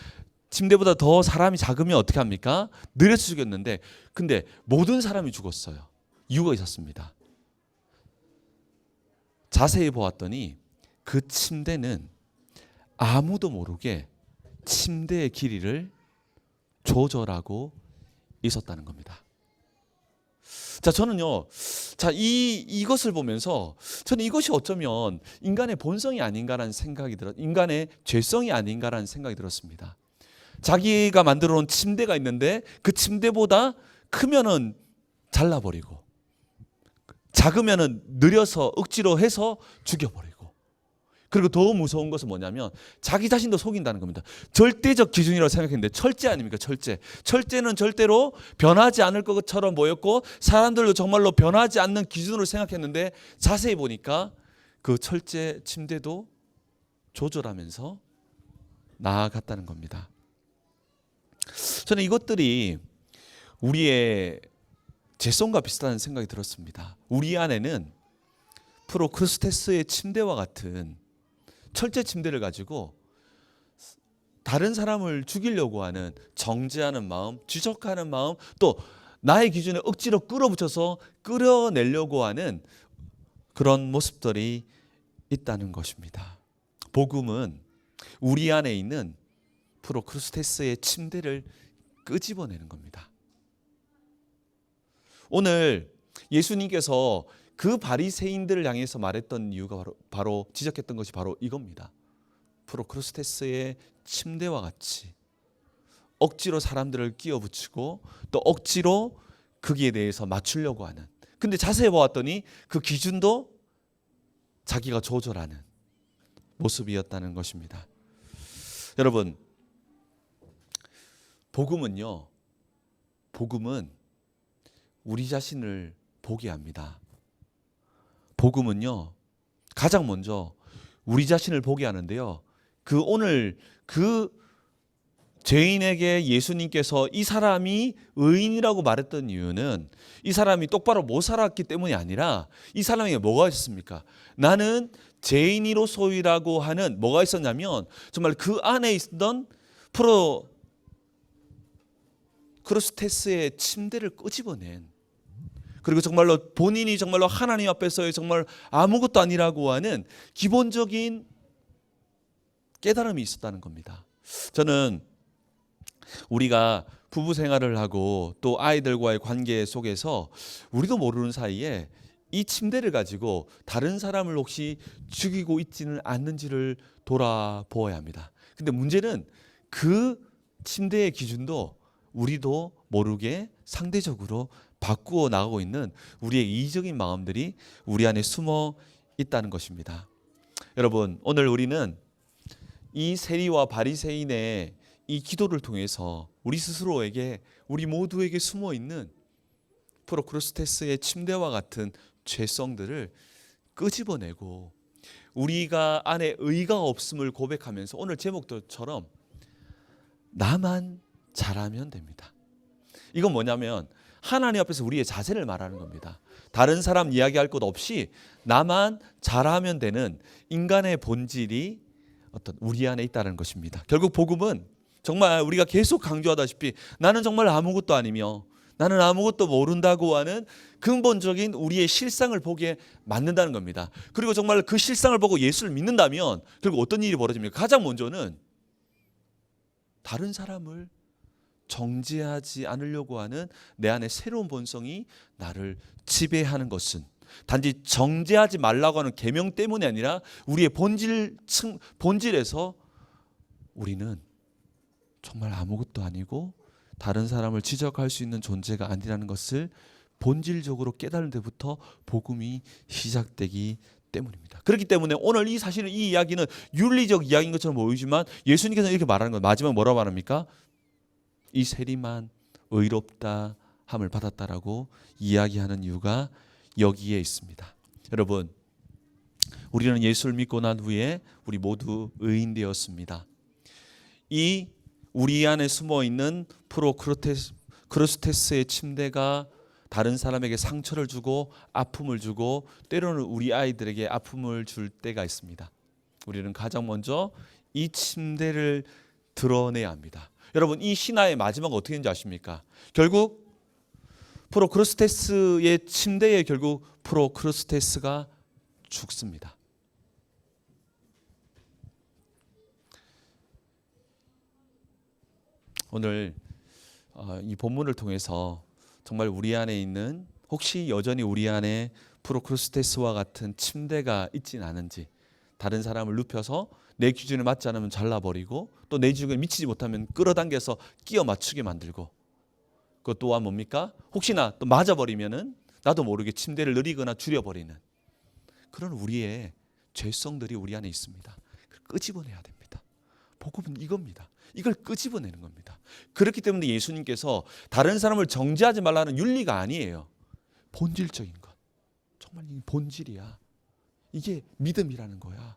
침대보다 더 사람이 작으면 어떻게 합니까? 느려서 죽였는데, 근데 모든 사람이 죽었어요. 이유가 있었습니다. 자세히 보았더니 그 침대는 아무도 모르게 침대의 길이를 조절하고 있었다는 겁니다. 자, 저는요, 이것을 보면서 저는 이것이 어쩌면 인간의 본성이 아닌가라는 생각이 인간의 죄성이 아닌가라는 생각이 들었습니다. 자기가 만들어 놓은 침대가 있는데 그 침대보다 크면은 잘라버리고 작으면은 느려서 억지로 해서 죽여버리고, 그리고 더 무서운 것은 뭐냐면 자기 자신도 속인다는 겁니다. 절대적 기준이라고 생각했는데 철제 아닙니까? 철제는 절대로 변하지 않을 것처럼 보였고 사람들도 정말로 변하지 않는 기준으로 생각했는데 자세히 보니까 그 철제 침대도 조절하면서 나아갔다는 겁니다. 저는 이것들이 우리의 죄성과 비슷한 생각이 들었습니다. 우리 안에는 프로크루스테스의 침대와 같은 철제 침대를 가지고 다른 사람을 죽이려고 하는 정죄하는 마음, 지적하는 마음, 또 나의 기준에 억지로 끌어붙여서 끌어내려고 하는 그런 모습들이 있다는 것입니다. 복음은 우리 안에 있는 프로크루스테스의 침대를 끄집어내는 겁니다. 오늘 예수님께서 그 바리새인들을 향해서 말했던 이유가 바로 지적했던 것이 바로 이겁니다. 프로크루스테스의 침대와 같이 억지로 사람들을 끼워붙이고 또 억지로 거기에 대해서 맞추려고 하는, 근데 자세히 보았더니 그 기준도 자기가 조절하는 모습이었다는 것입니다. 여러분, 복음은 우리 자신을 보게 합니다. 복음은요, 가장 먼저 우리 자신을 보게 하는데요. 오늘 그 죄인에게 예수님께서 이 사람이 의인이라고 말했던 이유는 이 사람이 똑바로 못 살았기 때문이 아니라 이 사람에게 뭐가 있었습니까? 나는 죄인이로소이라고 하는 뭐가 있었냐면 정말 그 안에 있던 크로스테스의 침대를 끄집어낸, 그리고 정말로 본인이 정말로 하나님 앞에서의 정말 아무것도 아니라고 하는 기본적인 깨달음이 있었다는 겁니다. 저는 우리가 부부 생활을 하고 또 아이들과의 관계 속에서 우리도 모르는 사이에 이 침대를 가지고 다른 사람을 혹시 죽이고 있지는 않는지를 돌아보아야 합니다. 근데 문제는 그 침대의 기준도 우리도 모르게 상대적으로 바꾸어 나가고 있는 우리의 이기적인 마음들이 우리 안에 숨어 있다는 것입니다. 여러분, 오늘 우리는 이 세리와 바리새인의 이 기도를 통해서 우리 스스로에게, 우리 모두에게 숨어 있는 프로크루스테스의 침대와 같은 죄성들을 끄집어내고 우리가 안에 의가 없음을 고백하면서 오늘 제목처럼 나만 잘하면 됩니다. 이건 뭐냐면 하나님 앞에서 우리의 자세를 말하는 겁니다. 다른 사람 이야기할 것 없이 나만 잘하면 되는 인간의 본질이 어떤 우리 안에 있다는 것입니다. 결국 복음은 정말 우리가 계속 강조하다시피 나는 정말 아무것도 아니며 나는 아무것도 모른다고 하는 근본적인 우리의 실상을 보게 만든다는 겁니다. 그리고 정말 그 실상을 보고 예수를 믿는다면 결국 어떤 일이 벌어집니까? 가장 먼저는 다른 사람을 정죄하지 않으려고 하는 내 안에 새로운 본성이 나를 지배하는 것은 단지 정죄하지 말라고 하는 계명 때문이 아니라 우리의 본질에서 우리는 정말 아무것도 아니고 다른 사람을 지적할 수 있는 존재가 아니라는 것을 본질적으로 깨달을 때부터 복음이 시작되기 때문입니다. 그렇기 때문에 오늘 사실은 이 이야기는 윤리적 이야기인 것처럼 보이지만 예수님께서 이렇게 말하는 거예요. 마지막 뭐라고 말합니까? 이 세리만 의롭다 함을 받았다라고 이야기하는 이유가 여기에 있습니다. 여러분, 우리는 예수를 믿고 난 후에 우리 모두 의인 되었습니다. 이 우리 안에 숨어 있는 크로스테스의 침대가 다른 사람에게 상처를 주고 아픔을 주고 때로는 우리 아이들에게 아픔을 줄 때가 있습니다. 우리는 가장 먼저 이 침대를 드러내야 합니다. 여러분, 이 신화의 마지막은 어떻게 되는지 아십니까? 결국 크로스테스의 침대에 결국 크로스테스가 죽습니다. 오늘 이 본문을 통해서 정말 우리 안에 있는, 혹시 여전히 우리 안에 크로스테스와 같은 침대가 있지는 않은지, 다른 사람을 눕혀서 내 기준에 맞지 않으면 잘라버리고 또 내 기준에 미치지 못하면 끌어당겨서 끼워 맞추게 만들고, 그것 또한 뭡니까? 혹시나 또 맞아버리면은 나도 모르게 침대를 느리거나 줄여버리는 그런 우리의 죄성들이 우리 안에 있습니다. 그걸 끄집어내야 됩니다. 복음은 이겁니다. 이걸 끄집어내는 겁니다. 그렇기 때문에 예수님께서 다른 사람을 정죄하지 말라는 윤리가 아니에요. 본질적인 것. 정말 이 본질이야. 이게 믿음이라는 거야.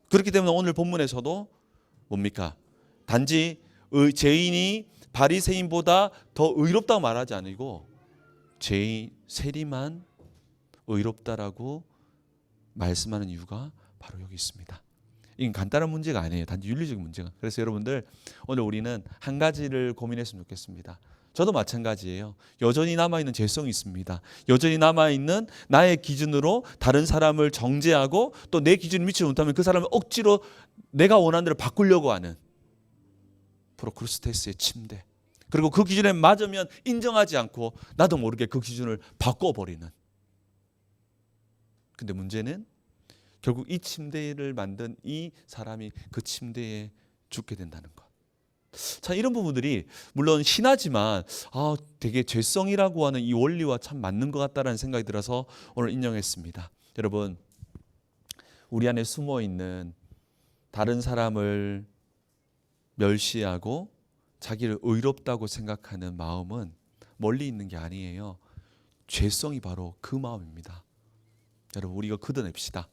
그렇기 때문에 오늘 본문에서도 뭡니까? 단지 죄인이 바리새인보다 더 의롭다고 말하지 않고 세리만 의롭다라고 말씀하는 이유가 바로 여기 있습니다. 이건 간단한 문제가 아니에요. 단지 윤리적인 문제가. 그래서 여러분들, 오늘 우리는 한 가지를 고민했으면 좋겠습니다. 저도 마찬가지예요. 여전히 남아있는 죄성이 있습니다. 여전히 남아있는 나의 기준으로 다른 사람을 정죄하고 또 내 기준을 미치지 못하면 그 사람을 억지로 내가 원하는 대로 바꾸려고 하는 크로스테스의 침대. 그리고 그 기준에 맞으면 인정하지 않고 나도 모르게 그 기준을 바꿔버리는. 근데 문제는 결국 이 침대를 만든 이 사람이 그 침대에 죽게 된다는 것. 자, 이런 부분들이 물론 신하지만 되게 죄성이라고 하는 이 원리와 참 맞는 것 같다라는 생각이 들어서 오늘 인용했습니다. 여러분, 우리 안에 숨어 있는 다른 사람을 멸시하고 자기를 의롭다고 생각하는 마음은 멀리 있는 게 아니에요. 죄성이 바로 그 마음입니다. 여러분, 우리가 걷어냅시다.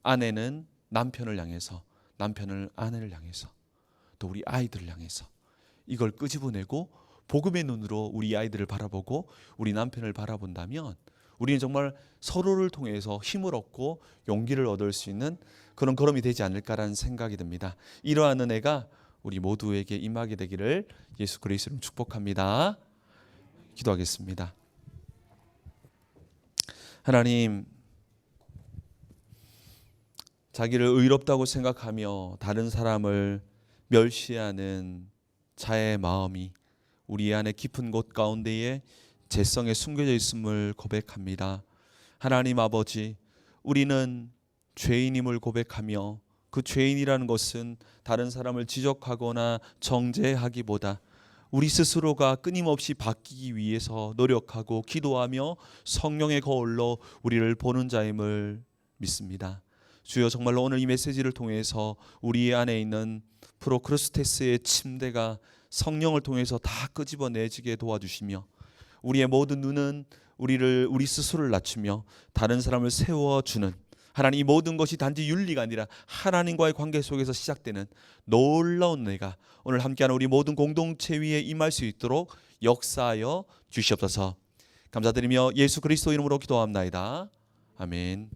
아내는 남편을 향해서, 남편은 아내를 향해서, 또 우리 아이들을 향해서 이걸 끄집어내고 복음의 눈으로 우리 아이들을 바라보고 우리 남편을 바라본다면 우리는 정말 서로를 통해서 힘을 얻고 용기를 얻을 수 있는 그런 걸음이 되지 않을까라는 생각이 듭니다. 이러한 은혜가 우리 모두에게 임하게 되기를 예수 그리스도로 축복합니다. 기도하겠습니다. 하나님, 자기를 의롭다고 생각하며 다른 사람을 멸시하는 자의 마음이 우리 안에 깊은 곳 가운데에 죄성에 숨겨져 있음을 고백합니다. 하나님 아버지, 우리는 죄인임을 고백하며 그 죄인이라는 것은 다른 사람을 지적하거나 정죄하기보다 우리 스스로가 끊임없이 바뀌기 위해서 노력하고 기도하며 성령의 거울로 우리를 보는 자임을 믿습니다. 주여, 정말로 오늘 이 메시지를 통해서 우리 안에 있는 프로크루스테스의 침대가 성령을 통해서 다 끄집어내지게 도와주시며 우리의 모든 눈은 우리 스스로를 낮추며 다른 사람을 세워주는, 하나님, 이 모든 것이 단지 윤리가 아니라 하나님과의 관계 속에서 시작되는 놀라운 은혜가 오늘 함께하는 우리 모든 공동체 위에 임할 수 있도록 역사하여 주시옵소서. 감사드리며 예수 그리스도 이름으로 기도합나이다. 아멘.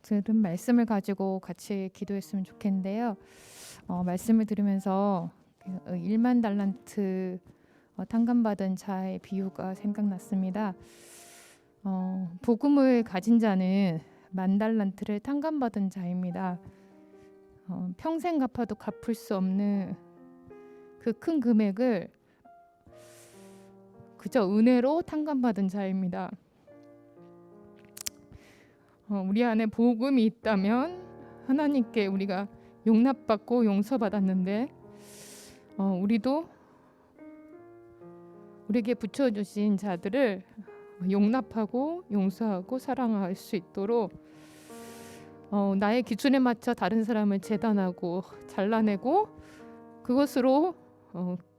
들은 말씀을 가지고 같이 기도했으면 좋겠는데요. 말씀을 들으면서 1만 달란트 탕감받은 자의 비유가 생각났습니다. 복음을 가진 자는 1만 달란트를 탕감받은 자입니다. 평생 갚아도 갚을 수 없는 그 큰 금액을 그저 은혜로 탕감받은 자입니다. 우리 안에 복음이 있다면 하나님께 우리가 용납받고 용서받았는데 우리도 우리에게 붙여주신 자들을 용납하고 용서하고 사랑할 수 있도록 나의 기준에 맞춰 다른 사람을 재단하고 잘라내고 그것으로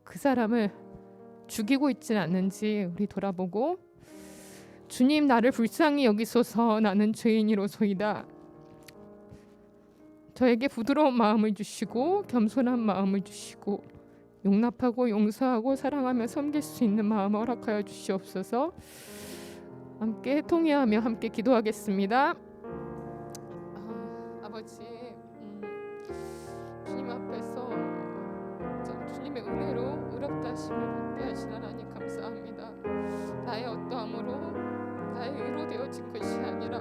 그 사람을 죽이고 있지는 않는지 우리 돌아보고, 주님, 나를 불쌍히 여기소서, 나는 죄인이로소이다. 저에게 부드러운 마음을 주시고 겸손한 마음을 주시고 용납하고 용서하고 사랑하며 섬길 수 있는 마음을 허락하여 주시옵소서. 함께 통회하며 함께 기도하겠습니다. 아버지, 주님 앞에서 주님의 은혜로 의롭다 하심을 받게 하신 하나님 감사합니다. 나의 어떠함으로 나의 의로 되어진 것이 아니라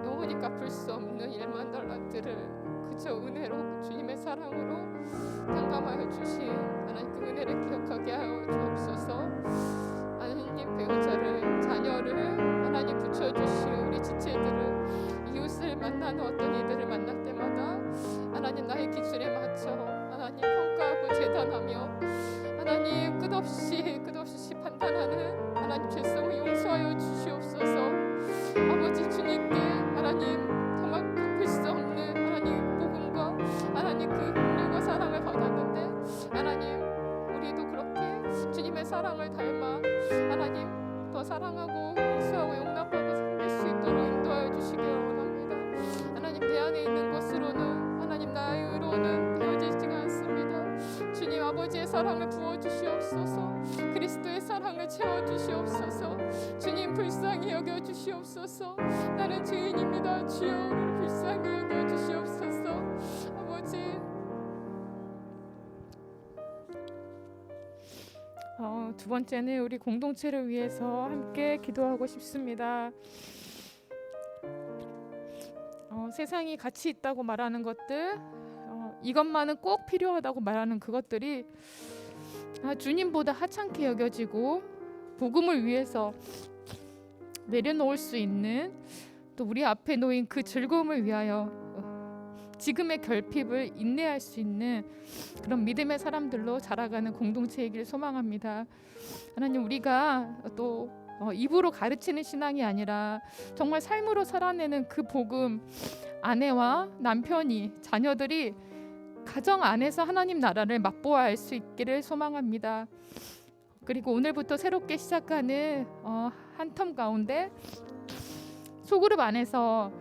영원히 갚을 수 없는 1만 달란트를 그저 은혜로 주님의 사랑으로 탕감하여 주신 하나님, 그 은혜를 기억하게 하여 주옵소서. 하나님, 배우자를, 자녀를 하나님 붙여주신 우리 지체들을, 이웃을 만나는 어떤 이들을 만날 때마다 하나님, 나의 기준에 맞춰 하나님 평가하고 재단하며 하나님 끝없이 판단하는 하나님 죄성을 용서하여 주시옵소서. 아버지, 주님께 하나님 정말 갚을 수 없는 하나님 복음과 하나님 그 긍휼과 사랑을 받았는데, 하나님 우리도 그렇게 주님의 사랑을 닮아 하나님 더 사랑하고 용서하고 용납하고 섬길 수 있도록 인도하여 주시기 원합니다. 하나님, 내 안에 있는 것으로는 하나님 나의 의로는 되어지지가 않습니다. 주님, 아버지의 사랑을 부어주시옵소서. 그리스도의 사랑을 채워주시옵소서. 주님, 불쌍히 여겨주시옵소서. 나는 죄인입니다. 주여, 우리를 불쌍히 여겨주시옵소서. 아버지, 두 번째는 우리 공동체를 위해서 함께 기도하고 싶습니다. 세상이 가치 있다고 말하는 것들, 이것만은 꼭 필요하다고 말하는 그것들이 주님보다 하찮게 여겨지고 복음을 위해서 내려놓을 수 있는, 또 우리 앞에 놓인 그 즐거움을 위하여 지금의 결핍을 인내할 수 있는 그런 믿음의 사람들로 자라가는 공동체이기를 소망합니다. 하나님, 우리가 또 입으로 가르치는 신앙이 아니라 정말 삶으로 살아내는 그 복음, 아내와 남편이, 자녀들이 가정 안에서 하나님 나라를 맛보아할 수 있기를 소망합니다. 그리고 오늘부터 새롭게 시작하는 한 텀 가운데 소그룹 안에서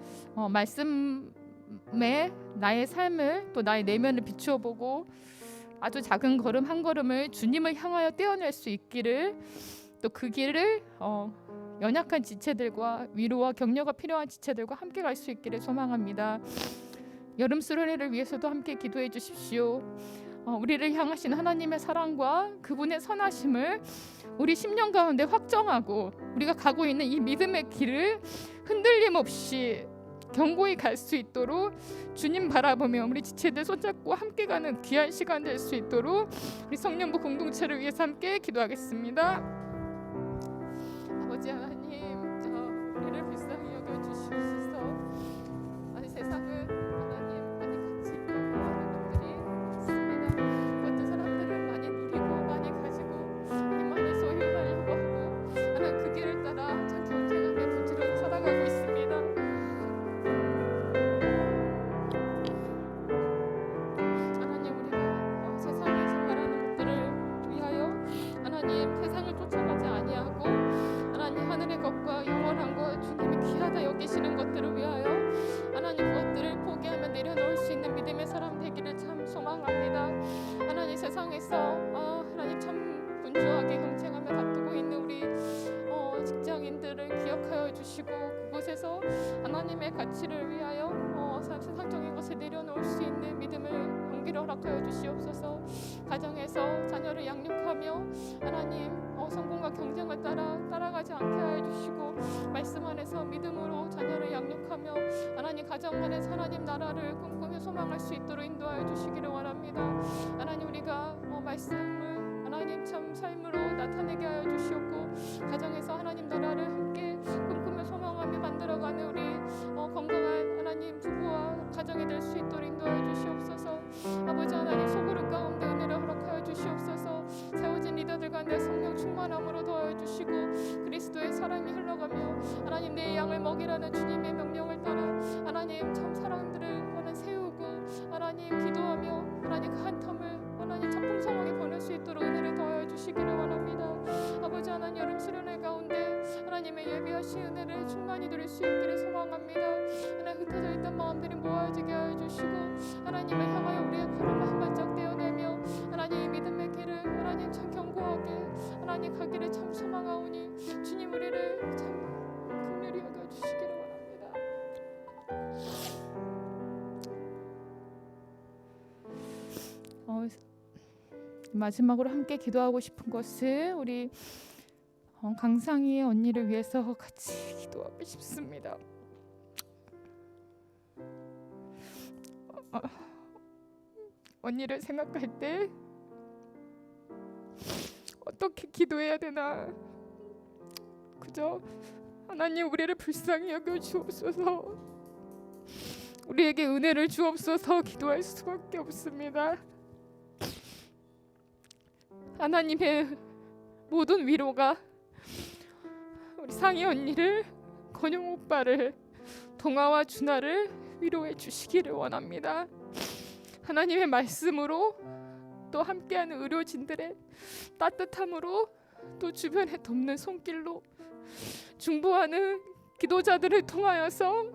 말씀에 나의 삶을 또 나의 내면을 비추어 보고 아주 작은 걸음 한 걸음을 주님을 향하여 떼어낼 수 있기를, 또 그 길을 연약한 지체들과 위로와 격려가 필요한 지체들과 함께 갈 수 있기를 소망합니다. 여름 수련회를 위해서도 함께 기도해 주십시오. 우리를 향하신 하나님의 사랑과 그분의 선하심을 우리 10년 가운데 확정하고 우리가 가고 있는 이 믿음의 길을 흔들림 없이 견고히 갈 수 있도록 주님 바라보며 우리 지체들 손잡고 함께 가는 귀한 시간 될 수 있도록 우리 성령부 공동체를 위해서 함께 기도하겠습니다. 아버지 하나님, 우리를 불쌍히 여겨주시옵소서. 아니 세상은 하나님 많이 가치 있고 많은 것들이 있습니다. 그 어떤 사람들은 많이 누리고 많이 가지고 많이 소유하려고 하고, 하나님 그 길을 따라 참 경쟁하며 부지런히 살아가고 있습니다. 하나님, 우리가 세상에서 말하는 것들을 위하여 하나님 세상을 쫓아가지 아니하고 하나님 하늘의 것과 영원한 것, 주님이 귀하다 여기시는 것들을 위하여 하나님 그것들을 포기하며 내려놓을 수 있는 믿음의 사람 되기를 참 소망합니다. 하나님 세상에서 하나님 참 분주하게 경쟁하며 다투고 있는 우리 직장인들을 기억하여 주시고, 그곳에서 하나님의 가치를 위하여 세상적인 것을 내려놓을 수 있는 믿음을 용기를 허락하여 주시옵소서. 가정에서 자녀를 양육하며 하나님 성공과 경쟁을 따라가지 않게 하여 주시고, 말씀 안에서 믿음으로 자녀를 양육하며 하나님 가정 안에서 하나님 나라를 꿈꾸며 소망할 수 있도록 인도하여 주시기를 원합니다. 하나님, 우리가 말씀을 하나님 참 삶으로 나타내게 하여 주시옵고, 가정에서 하나님 나라를 함께 꿈꾸며 소망하며 만들어가는 우리 건강한 하나님 부부와 가정이 될 수 있도록 인도하여 주시옵소서. 아버지 하나님, 소그룹 가운데 은혜를 허락하여 주시옵소서. 세워진 리더들 가운데 성령 충만함으로 도와여 주시고, 그리스도의 사랑이 흘러가며 하나님 내 양을 먹이라는 주님의 명령을 따라 하나님 참 사람들을 하나님 세우고 하나님 기도하며 하나님 그 한 텀을 하나님 참 풍성하게 보낼 수 있도록 은혜를 더하여 주시기를 원합니다. 아버지 하나님, 여름 수련회 가운데 하나님의 예비하신 은혜를 충만히 누릴 수 있기를 소망합니다. 하나님 흩어져 있던 마음들이 모아지게 하여 주시고, 하나님을 향하여 우리의 걸음을 한 발짝 떼어내며 하나님 믿음의 길을 하나님 참 견고하게 하나님 가기를 참 소망하오니, 주님 우리를 참 긍휼히 여겨주시기를 원합니다. 마지막으로 함께 기도하고 싶은 것은 우리 강상희 언니를 위해서 같이 기도하고 싶습니다. 언니를 생각할 때 어떻게 기도해야 되나, 그저 하나님 우리를 불쌍히 여겨 주옵소서, 우리에게 은혜를 주옵소서 기도할 수밖에 없습니다. 하나님의 모든 위로가 우리 상희 언니를, 건영 오빠를, 동아와 준하를 위로해 주시기를 원합니다. 하나님의 말씀으로, 또 함께하는 의료진들의 따뜻함으로, 또 주변에 돕는 손길로, 중보하는 기도자들을 통하여서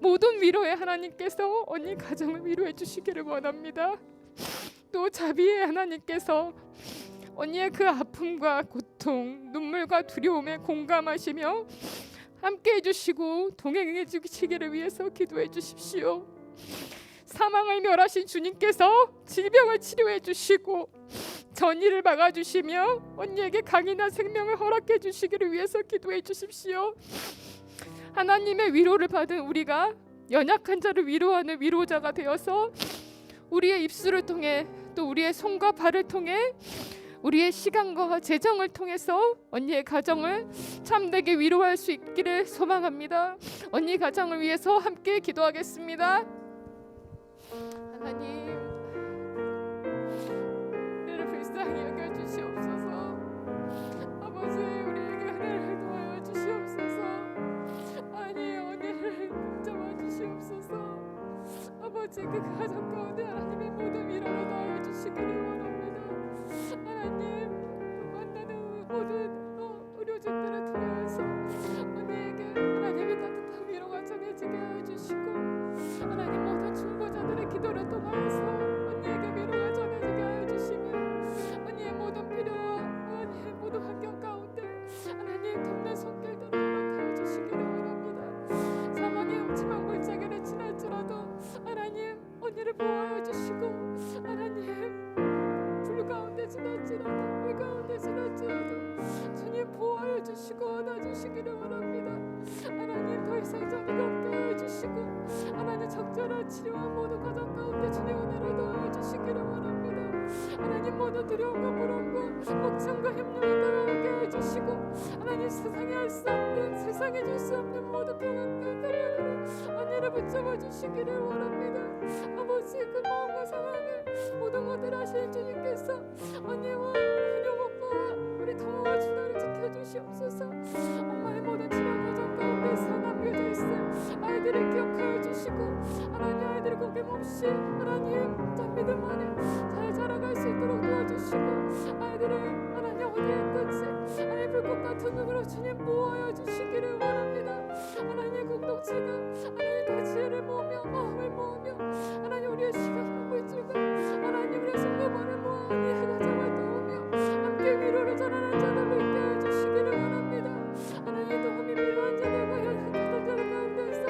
모든 위로에 하나님께서 언니 가정을 위로해 주시기를 원합니다. 또 자비의 하나님께서 언니의 그 아픔과 고통, 눈물과 두려움에 공감하시며 함께 해주시고 동행해 주시기를 위해서 기도해 주십시오. 사망을 멸하신 주님께서 질병을 치료해 주시고 전이를 막아주시며 언니에게 강인한 생명을 허락해 주시기를 위해서 기도해 주십시오. 하나님의 위로를 받은 우리가 연약한 자를 위로하는 위로자가 되어서 우리의 입술을 통해, 또 우리의 손과 발을 통해, 우리의 시간과 재정을 통해서 언니의 가정을 참되게 위로할 수 있기를 소망합니다. 언니 가정을 위해서 함께 기도하겠습니다. 하나님, 우리를 불쌍히 여겨주시옵소서. 아버지, 우리에게 은혜를 도와여 주시옵소서. 아니, 언니를 잡아주시옵소서. 아버지, 그 가정 가운데 하나님의 모든 위로를 도와여 주시기를 원합니다. 하나님, 만나는 주님을 보호하여 주시고 하나님 불 가운데 지날지라도 물 가운데 지날지라도 주님 보호하여 주시고 안아주시기를 원합니다. 하나님 더 이상 자비가 없게 하여 주시고 하나님 적절한 치료와 모든 과정 가운데 주님 은혜를 더하여 주시기를 원합니다. 하나님 모든 두려움과 불안과 걱정과 힘듦을 따라오게 하여 주시고 하나님 세상에 할 수 없는 세상에 줄 수 없는 모든 평안과 평안으로 언니를 붙잡아 주시기를 원합니다. 아버지 그 마음과 상황을 모든 것들 하실 주님께서 언니와 그녀 오빠와 우리 동호와 준하를 지켜주시옵소서. 엄마의 모든 치료 과정 가운데서 남겨져 있을 아이들을 기억하여 주시고 하나님 아이들을 거김없이 하나님 자 믿음 안에 잘 자라갈 수 있도록 도와주시고 아이들을 하나님 어디에 있든지 하나님 불꽃 같은 눈으로 주님 보호하여 주시기를 원합니다. 하나님 공동체가 하나님 다 지혜를 모으며 마음을 모으며 하나님 우리의 시간과 물질과 하나님 우리의 성도만을 모아 언니의 가정을 도우며 함께 위로를 전하는 자들로 있게 하여 주시기를 원합니다. 하나님 도움이 필요한 자들과 연약한 자들 가운데서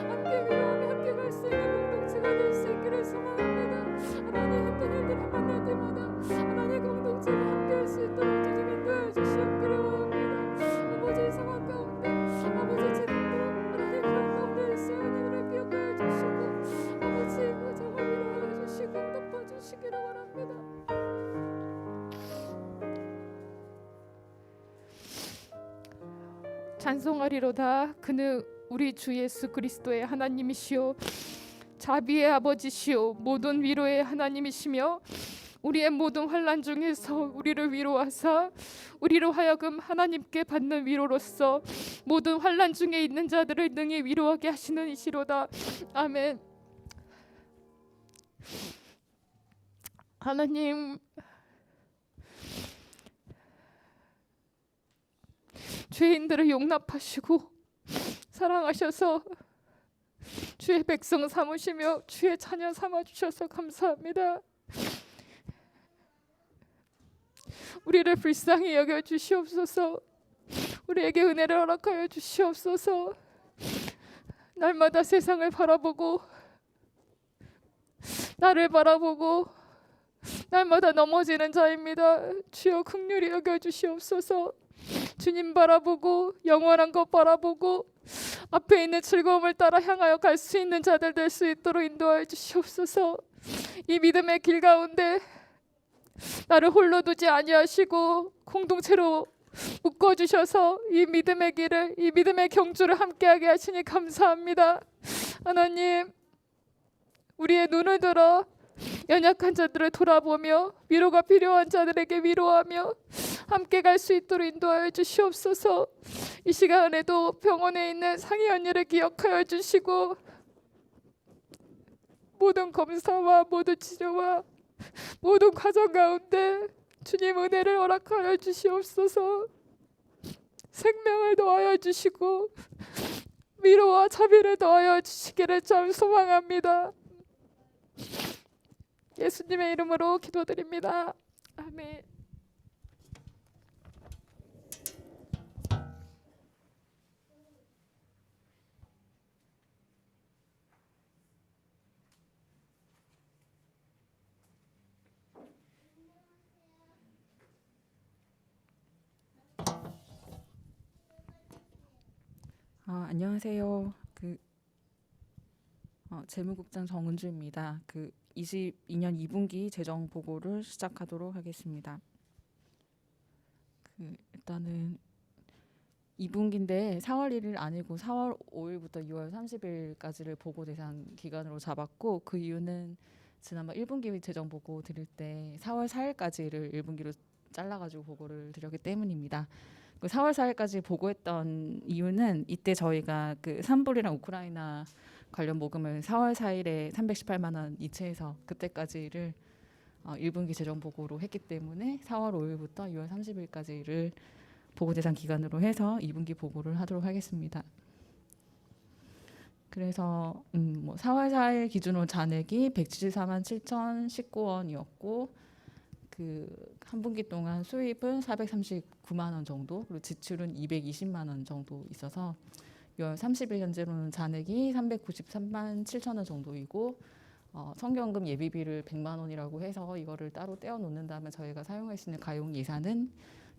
함께 위로하며 함께 갈 수 있는 공동체가 될 수 있기를 소망합니다. 하나님 힘든 일들을 만날 때마다 하나님 공동체가 함께 할 수 있도록 주님 인도하여 주시옵기를 원합니다. 아버지 상황 가운데 아버지 지금도 하나님 그런 가운데 있어 언니들을 기억하여 주시고 아버지 가정을 위로하여 주시고 덮어주시기를 원합니다. 찬송하리로다. 그는 우리 주 예수 그리스도의 하나님이시오 자비의 아버지시오 모든 위로의 하나님이시며 우리의 모든 환난 중에서 우리를 위로하사 우리로 하여금 하나님께 받는 위로로서 모든 환난 중에 있는 자들을 능히 위로하게 하시는 이시로다. 아멘. 하나님 죄인들을 용납하시고 사랑하셔서 주의 백성 삼으시며 주의 자녀 삼아주셔서 감사합니다. 우리를 불쌍히 여겨주시옵소서. 우리에게 은혜를 허락하여 주시옵소서. 날마다 세상을 바라보고 나를 바라보고 날마다 넘어지는 자입니다. 주여 긍휼히 여겨주시옵소서. 주님 바라보고 영원한 것 바라보고 앞에 있는 즐거움을 따라 향하여 갈 수 있는 자들 될 수 있도록 인도하여 주시옵소서. 이 믿음의 길 가운데 나를 홀로 두지 아니하시고 공동체로 묶어주셔서 이 믿음의 길을 이 믿음의 경주를 함께하게 하시니 감사합니다. 하나님 우리의 눈을 들어 연약한 자들을 돌아보며 위로가 필요한 자들에게 위로하며 함께 갈 수 있도록 인도하여 주시옵소서. 이 시간에도 병원에 있는 상희 언니를 기억하여 주시고 모든 검사와 모든 치료와 모든 과정 가운데 주님 은혜를 허락하여 주시옵소서. 생명을 더하여 주시고 위로와 자비를 더하여 주시기를 참 소망합니다. 예수님의 이름으로 기도드립니다. 아멘. 안녕하세요. 재무국장 정은주입니다. 22년 2분기 재정 보고를 시작하도록 하겠습니다. 일단은 2분기인데 4월 1일 아니고 4월 5일부터 6월 30일까지를 보고 대상 기간으로 잡았고 그 이유는 지난번 1분기 재정 보고 드릴 때 4월 4일까지를 1분기로 잘라가지고 보고를 드렸기 때문입니다. 4월 4일까지 보고했던 이유는 이때 저희가 산불이랑 우크라이나 관련 모금을 4월 4일에 318만 원 이체해서 그때까지를 1분기 재정 보고로 했기 때문에 4월 5일부터 6월 30일까지를 보고 대상 기간으로 해서 2분기 보고를 하도록 하겠습니다. 그래서 4월 4일 기준으로 잔액이 174만 7,019원이었고 한 분기 동안 수입은 439만 원 정도, 그리고 지출은 220만 원 정도 있어서 6월 30일 현재로는 잔액이 393만 7천 원 정도이고 성경금 예비비를 100만 원이라고 해서 이거를 따로 떼어 놓는다면 저희가 사용할 수 있는 가용 예산은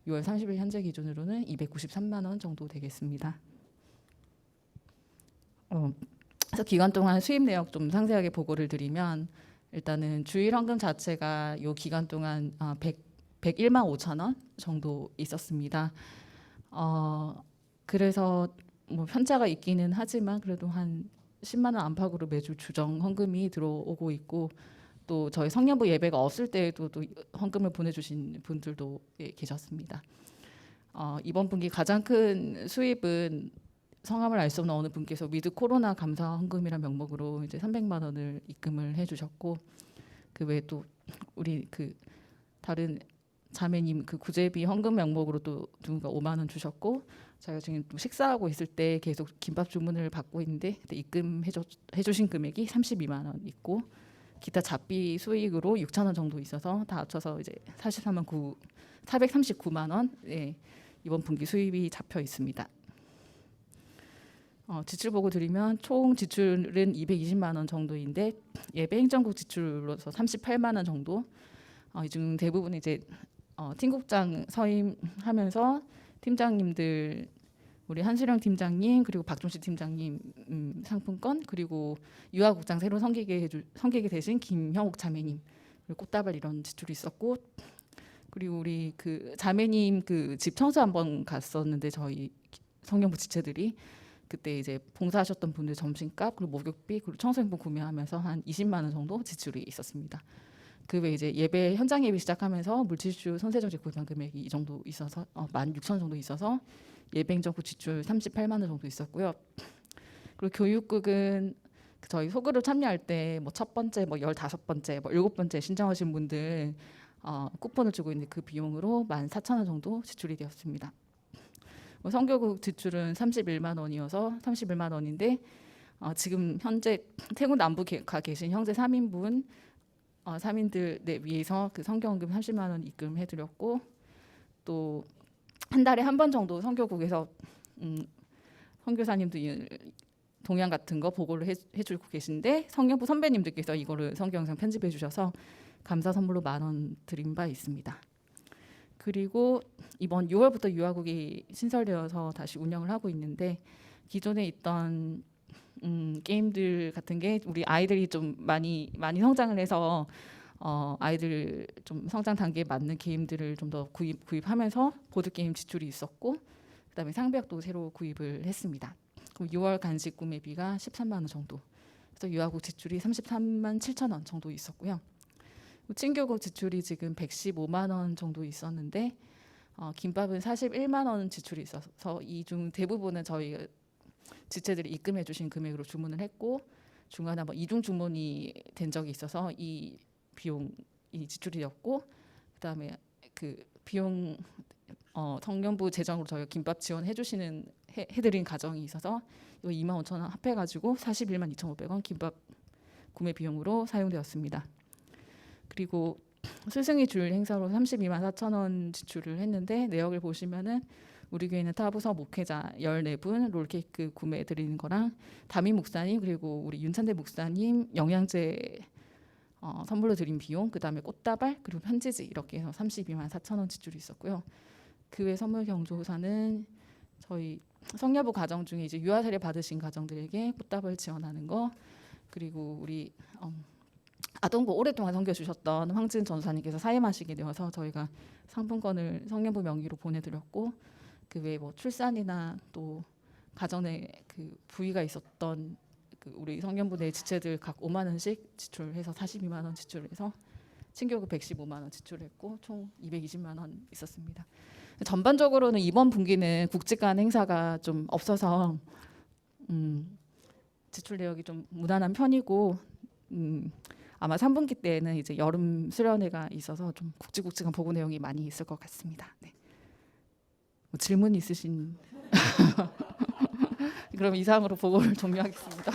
6월 30일 현재 기준으로는 293만 원 정도 되겠습니다. 그래서 기간 동안 수입 내역 좀 상세하게 보고를 드리면 일단은 주일 헌금 자체가 이 기간 동안 101만 5천 원 정도 있었습니다. 그래서 뭐 편차가 있기는 하지만 그래도 한 10만 원 안팎으로 매주 주정 헌금이 들어오고 있고 또 저희 성년부 예배가 없을 때에도 또 헌금을 보내주신 분들도 계셨습니다. 이번 분기 가장 큰 수입은 성함을 알 수 없는 어느 분께서 위드 코로나 감사 헌금이란 명목으로 이제 300만 원을 입금을 해주셨고 그 외에 또 우리 그 다른 자매님 그 구제비 헌금 명목으로 또 누군가 5만 원 주셨고 저희가 지금 또 식사하고 있을 때 계속 김밥 주문을 받고 있는데 그때 입금해주신 금액이 32만 원 있고 기타 잡비 수익으로 6천 원 정도 있어서 다 합쳐서 이제 439만 원 이번 분기 수입이 잡혀 있습니다. 지출 보고 드리면 총 지출은 220만 원 정도인데 예배 행정국 지출로서 38만 원 정도. 이 중 대부분 이제 팀국장 서임하면서 팀장님들 우리 한수령 팀장님 그리고 박종식 팀장님 상품권 그리고 유아국장 새로 섬기게 되신 김형욱 자매님 그리고 꽃다발 이런 지출이 있었고 그리고 우리 그 자매님 그 집 청소 한번 갔었는데 저희 성령부 지체들이 그때 이제 봉사하셨던 분들 점심값 그리고 목욕비 그리고 청소용품 구매하면서 한 20만 원 정도 지출이 있었습니다. 그 외에 이제 예배 현장 예배 시작하면서 물티슈 손세정제 구입한 금액이 이 정도 있어서 16,000 정도 있어서 예배 행정부 지출 38만 원 정도 있었고요. 그리고 교육국은 저희 소그룹 참여할 때 뭐 첫 번째, 뭐 15번째, 뭐 7번째 신청하신 분들 쿠폰을 주고 있는 그 비용으로 14,000원 정도 지출이 되었습니다. 성교국 지출은 31만 원이어서 31만 원인데 지금 현재 태국 남부 가 계신 형제 3인분 3인들 위해서 그 성경금 30만 원 입금해드렸고 또 한 달에 한 번 정도 성교국에서 선교사님도 동향 같은 거 보고를 해주고 계신데 성경부 선배님들께서 이거를 성경 영상 편집해 주셔서 감사 선물로 10,000원 드린 바 있습니다. 그리고 이번 6월부터 유아국이 신설되어서 다시 운영을 하고 있는데 기존에 있던 게임들 같은 게 우리 아이들이 좀 많이 성장을 해서 아이들 좀 성장 단계에 맞는 게임들을 좀 더 구입하면서 보드 게임 지출이 있었고 그다음에 상비약도 새로 구입을 했습니다. 그럼 6월 간식 구매비가 13만 원 정도. 그래서 유아국 지출이 33만 7천 원 정도 있었고요. 친교국 지출이 지금 115만 원 정도 있었는데 김밥은 41만 원 지출이 있어서 이 중 대부분은 저희 지체들이 입금해 주신 금액으로 주문을 했고 중간에 뭐 이중 주문이 된 적이 있어서 이 비용이 지출이 되었고 그다음에 그 비용 성년부 재정으로 저희가 김밥 지원해 주시는 해드린 가정이 있어서 이거 25,000원 합해가지고 41만 2,500원 김밥 구매 비용으로 사용되었습니다. 그리고 스승의 주일 행사로 32만 4,000원 지출을 했는데 내역을 보시면은 우리 교회는 타부서 목회자 14분 롤케이크 구매해 드리는 거랑 담임 목사님 그리고 우리 윤찬대 목사님 영양제 선물로 드린 비용 그다음에 꽃다발 그리고 편지지 이렇게 해서 32만 4,000원 지출이 있었고요. 그 외 선물 경조사는 저희 성녀부 가정 중에 이제 유아 세례 받으신 가정들에게 꽃다발 지원하는 거 그리고 우리 아동부 오랫동안 섬겨주셨던 황진 전사님께서 사임하시게 되어서 저희가 상품권을 성년부 명의로 보내드렸고 그 외에 뭐 출산이나 또 가정에 그 부위가 있었던 그 우리 성년부 내 지체들 각 5만 원씩 지출해서 42만 원 지출해서 친교육 115만 원 지출했고 총 220만 원 있었습니다. 전반적으로는 이번 분기는 국직간 행사가 좀 없어서 지출 내역이 좀 무난한 편이고 아마 3분기 때에는 이제 여름 수련회가 있어서 좀 굵직굵직한 보고 내용이 많이 있을 것 같습니다. 네. 뭐 질문 있으신? 그럼 이상으로 보고를 종료하겠습니다.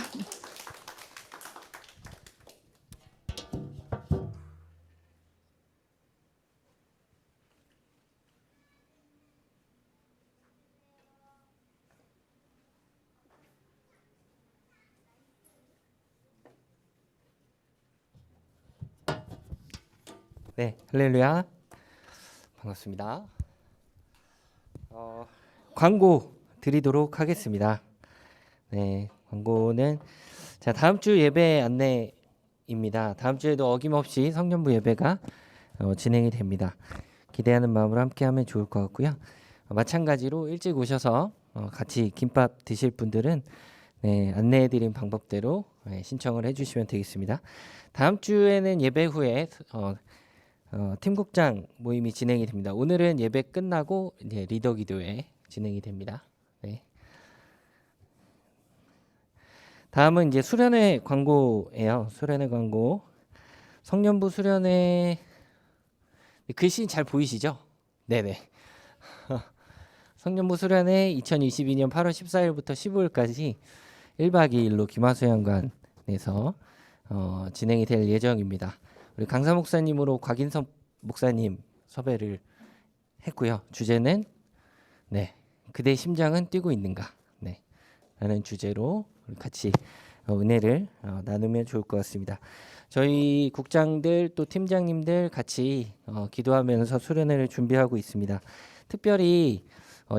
네, 할렐루야. 반갑습니다. 광고 드리도록 하겠습니다. 네, 광고는 자, 다음 주 예배 안내입니다. 다음 주에도 어김없이 성년부 예배가 진행이 됩니다. 기대하는 마음으로 함께하면 좋을 것 같고요. 마찬가지로 일찍 오셔서 같이 김밥 드실 분들은 네, 안내해드린 방법대로 신청을 해주시면 되겠습니다. 다음 주에는 예배 후에 팀국장 모임이 진행이 됩니다. 오늘은 예배 끝나고 이제 리더 기도회 진행이 됩니다. 네. 다음은 이제 수련회 광고예요. 수련회 광고. 성년부 수련회 글씨 잘 보이시죠? 네네. 성년부 수련회 2022년 8월 14일부터 15일까지 1박 2일로 김하수양관에서 진행이 될 예정입니다. 우리 강사 목사님으로 곽인섭 목사님 섭외를 했고요. 주제는 네, 그대 심장은 뛰고 있는가? 네, 라는 주제로 우리 같이 은혜를 나누면 좋을 것 같습니다. 저희 국장들 또 팀장님들 같이 기도하면서 수련회를 준비하고 있습니다. 특별히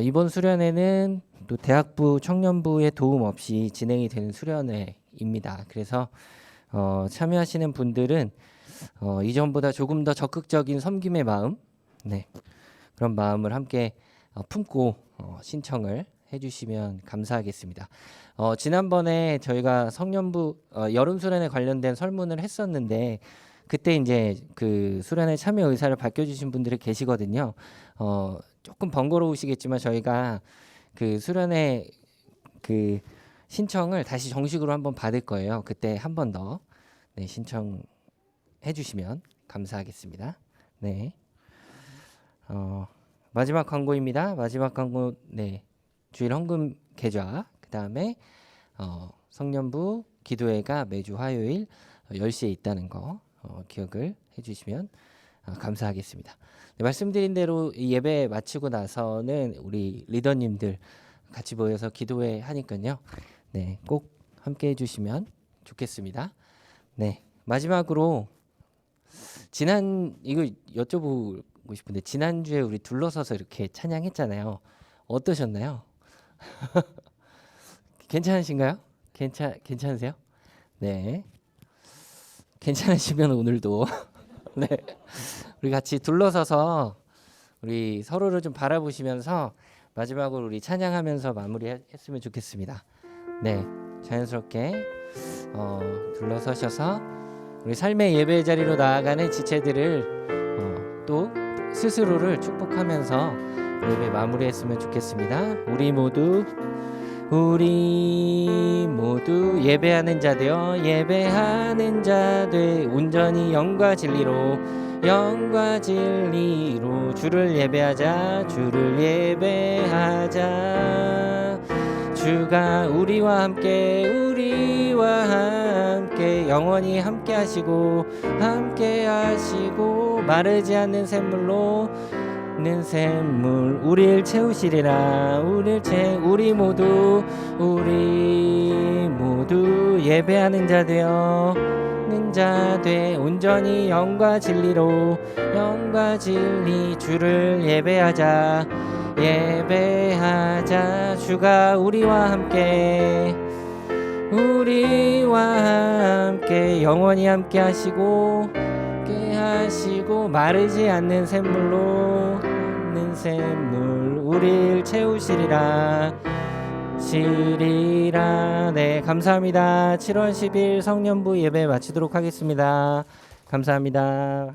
이번 수련회는 또 대학부 청년부의 도움 없이 진행이 되는 수련회입니다. 그래서 참여하시는 분들은 이전보다 조금 더 적극적인 섬김의 마음, 네, 그런 마음을 함께 품고 신청을 해주시면 감사하겠습니다. 지난번에 저희가 성년부 여름 수련회 관련된 설문을 했었는데 그때 이제 그 수련회 참여 의사를 밝혀주신 분들이 계시거든요. 조금 번거로우시겠지만 저희가 그 수련회 그 신청을 다시 정식으로 한번 받을 거예요. 그때 한 번 더 네, 신청해 주시면 감사하겠습니다. 네. 마지막 광고입니다. 마지막 광고 네. 주일 헌금 계좌 그다음에 성년부 기도회가 매주 화요일 10시에 있다는 거 기억을 해 주시면 감사하겠습니다. 네, 말씀드린 대로 이 예배 마치고 나서는 우리 리더님들 같이 모여서 기도회 하니까요. 네, 꼭 함께 해 주시면 좋겠습니다. 네, 마지막으로 이거 여쭤보고 싶은데 지난주에 우리 둘러서서 이렇게 찬양했잖아요. 어떠셨나요? 괜찮으신가요? 괜찮으세요? 네. 괜찮으시면 오늘도 네. 우리 같이 둘러서서 우리 서로를 좀 바라보시면서 마지막으로 우리 찬양하면서 마무리했으면 좋겠습니다. 네. 자연스럽게 둘러서셔서 우리 삶의 예배 자리로 나아가는 지체들을 또 스스로를 축복하면서 예배 마무리했으면 좋겠습니다. 우리 모두 예배하는 자 되어 예배하는 자 돼 온전히 영과 진리로 주를 예배하자 주가 우리와 함께 영원히 함께 하시고 마르지 않는 샘물 우리를 채우시리라. 우리 모두 예배하는 자 되어 온전히 영과 진리 주를 예배하자 주가 우리와 함께 영원히 함께 하시고 마르지 않는 샘물 우리를 채우시리라. 네, 감사합니다. 7월 10일 성년부 예배 마치도록 하겠습니다. 감사합니다.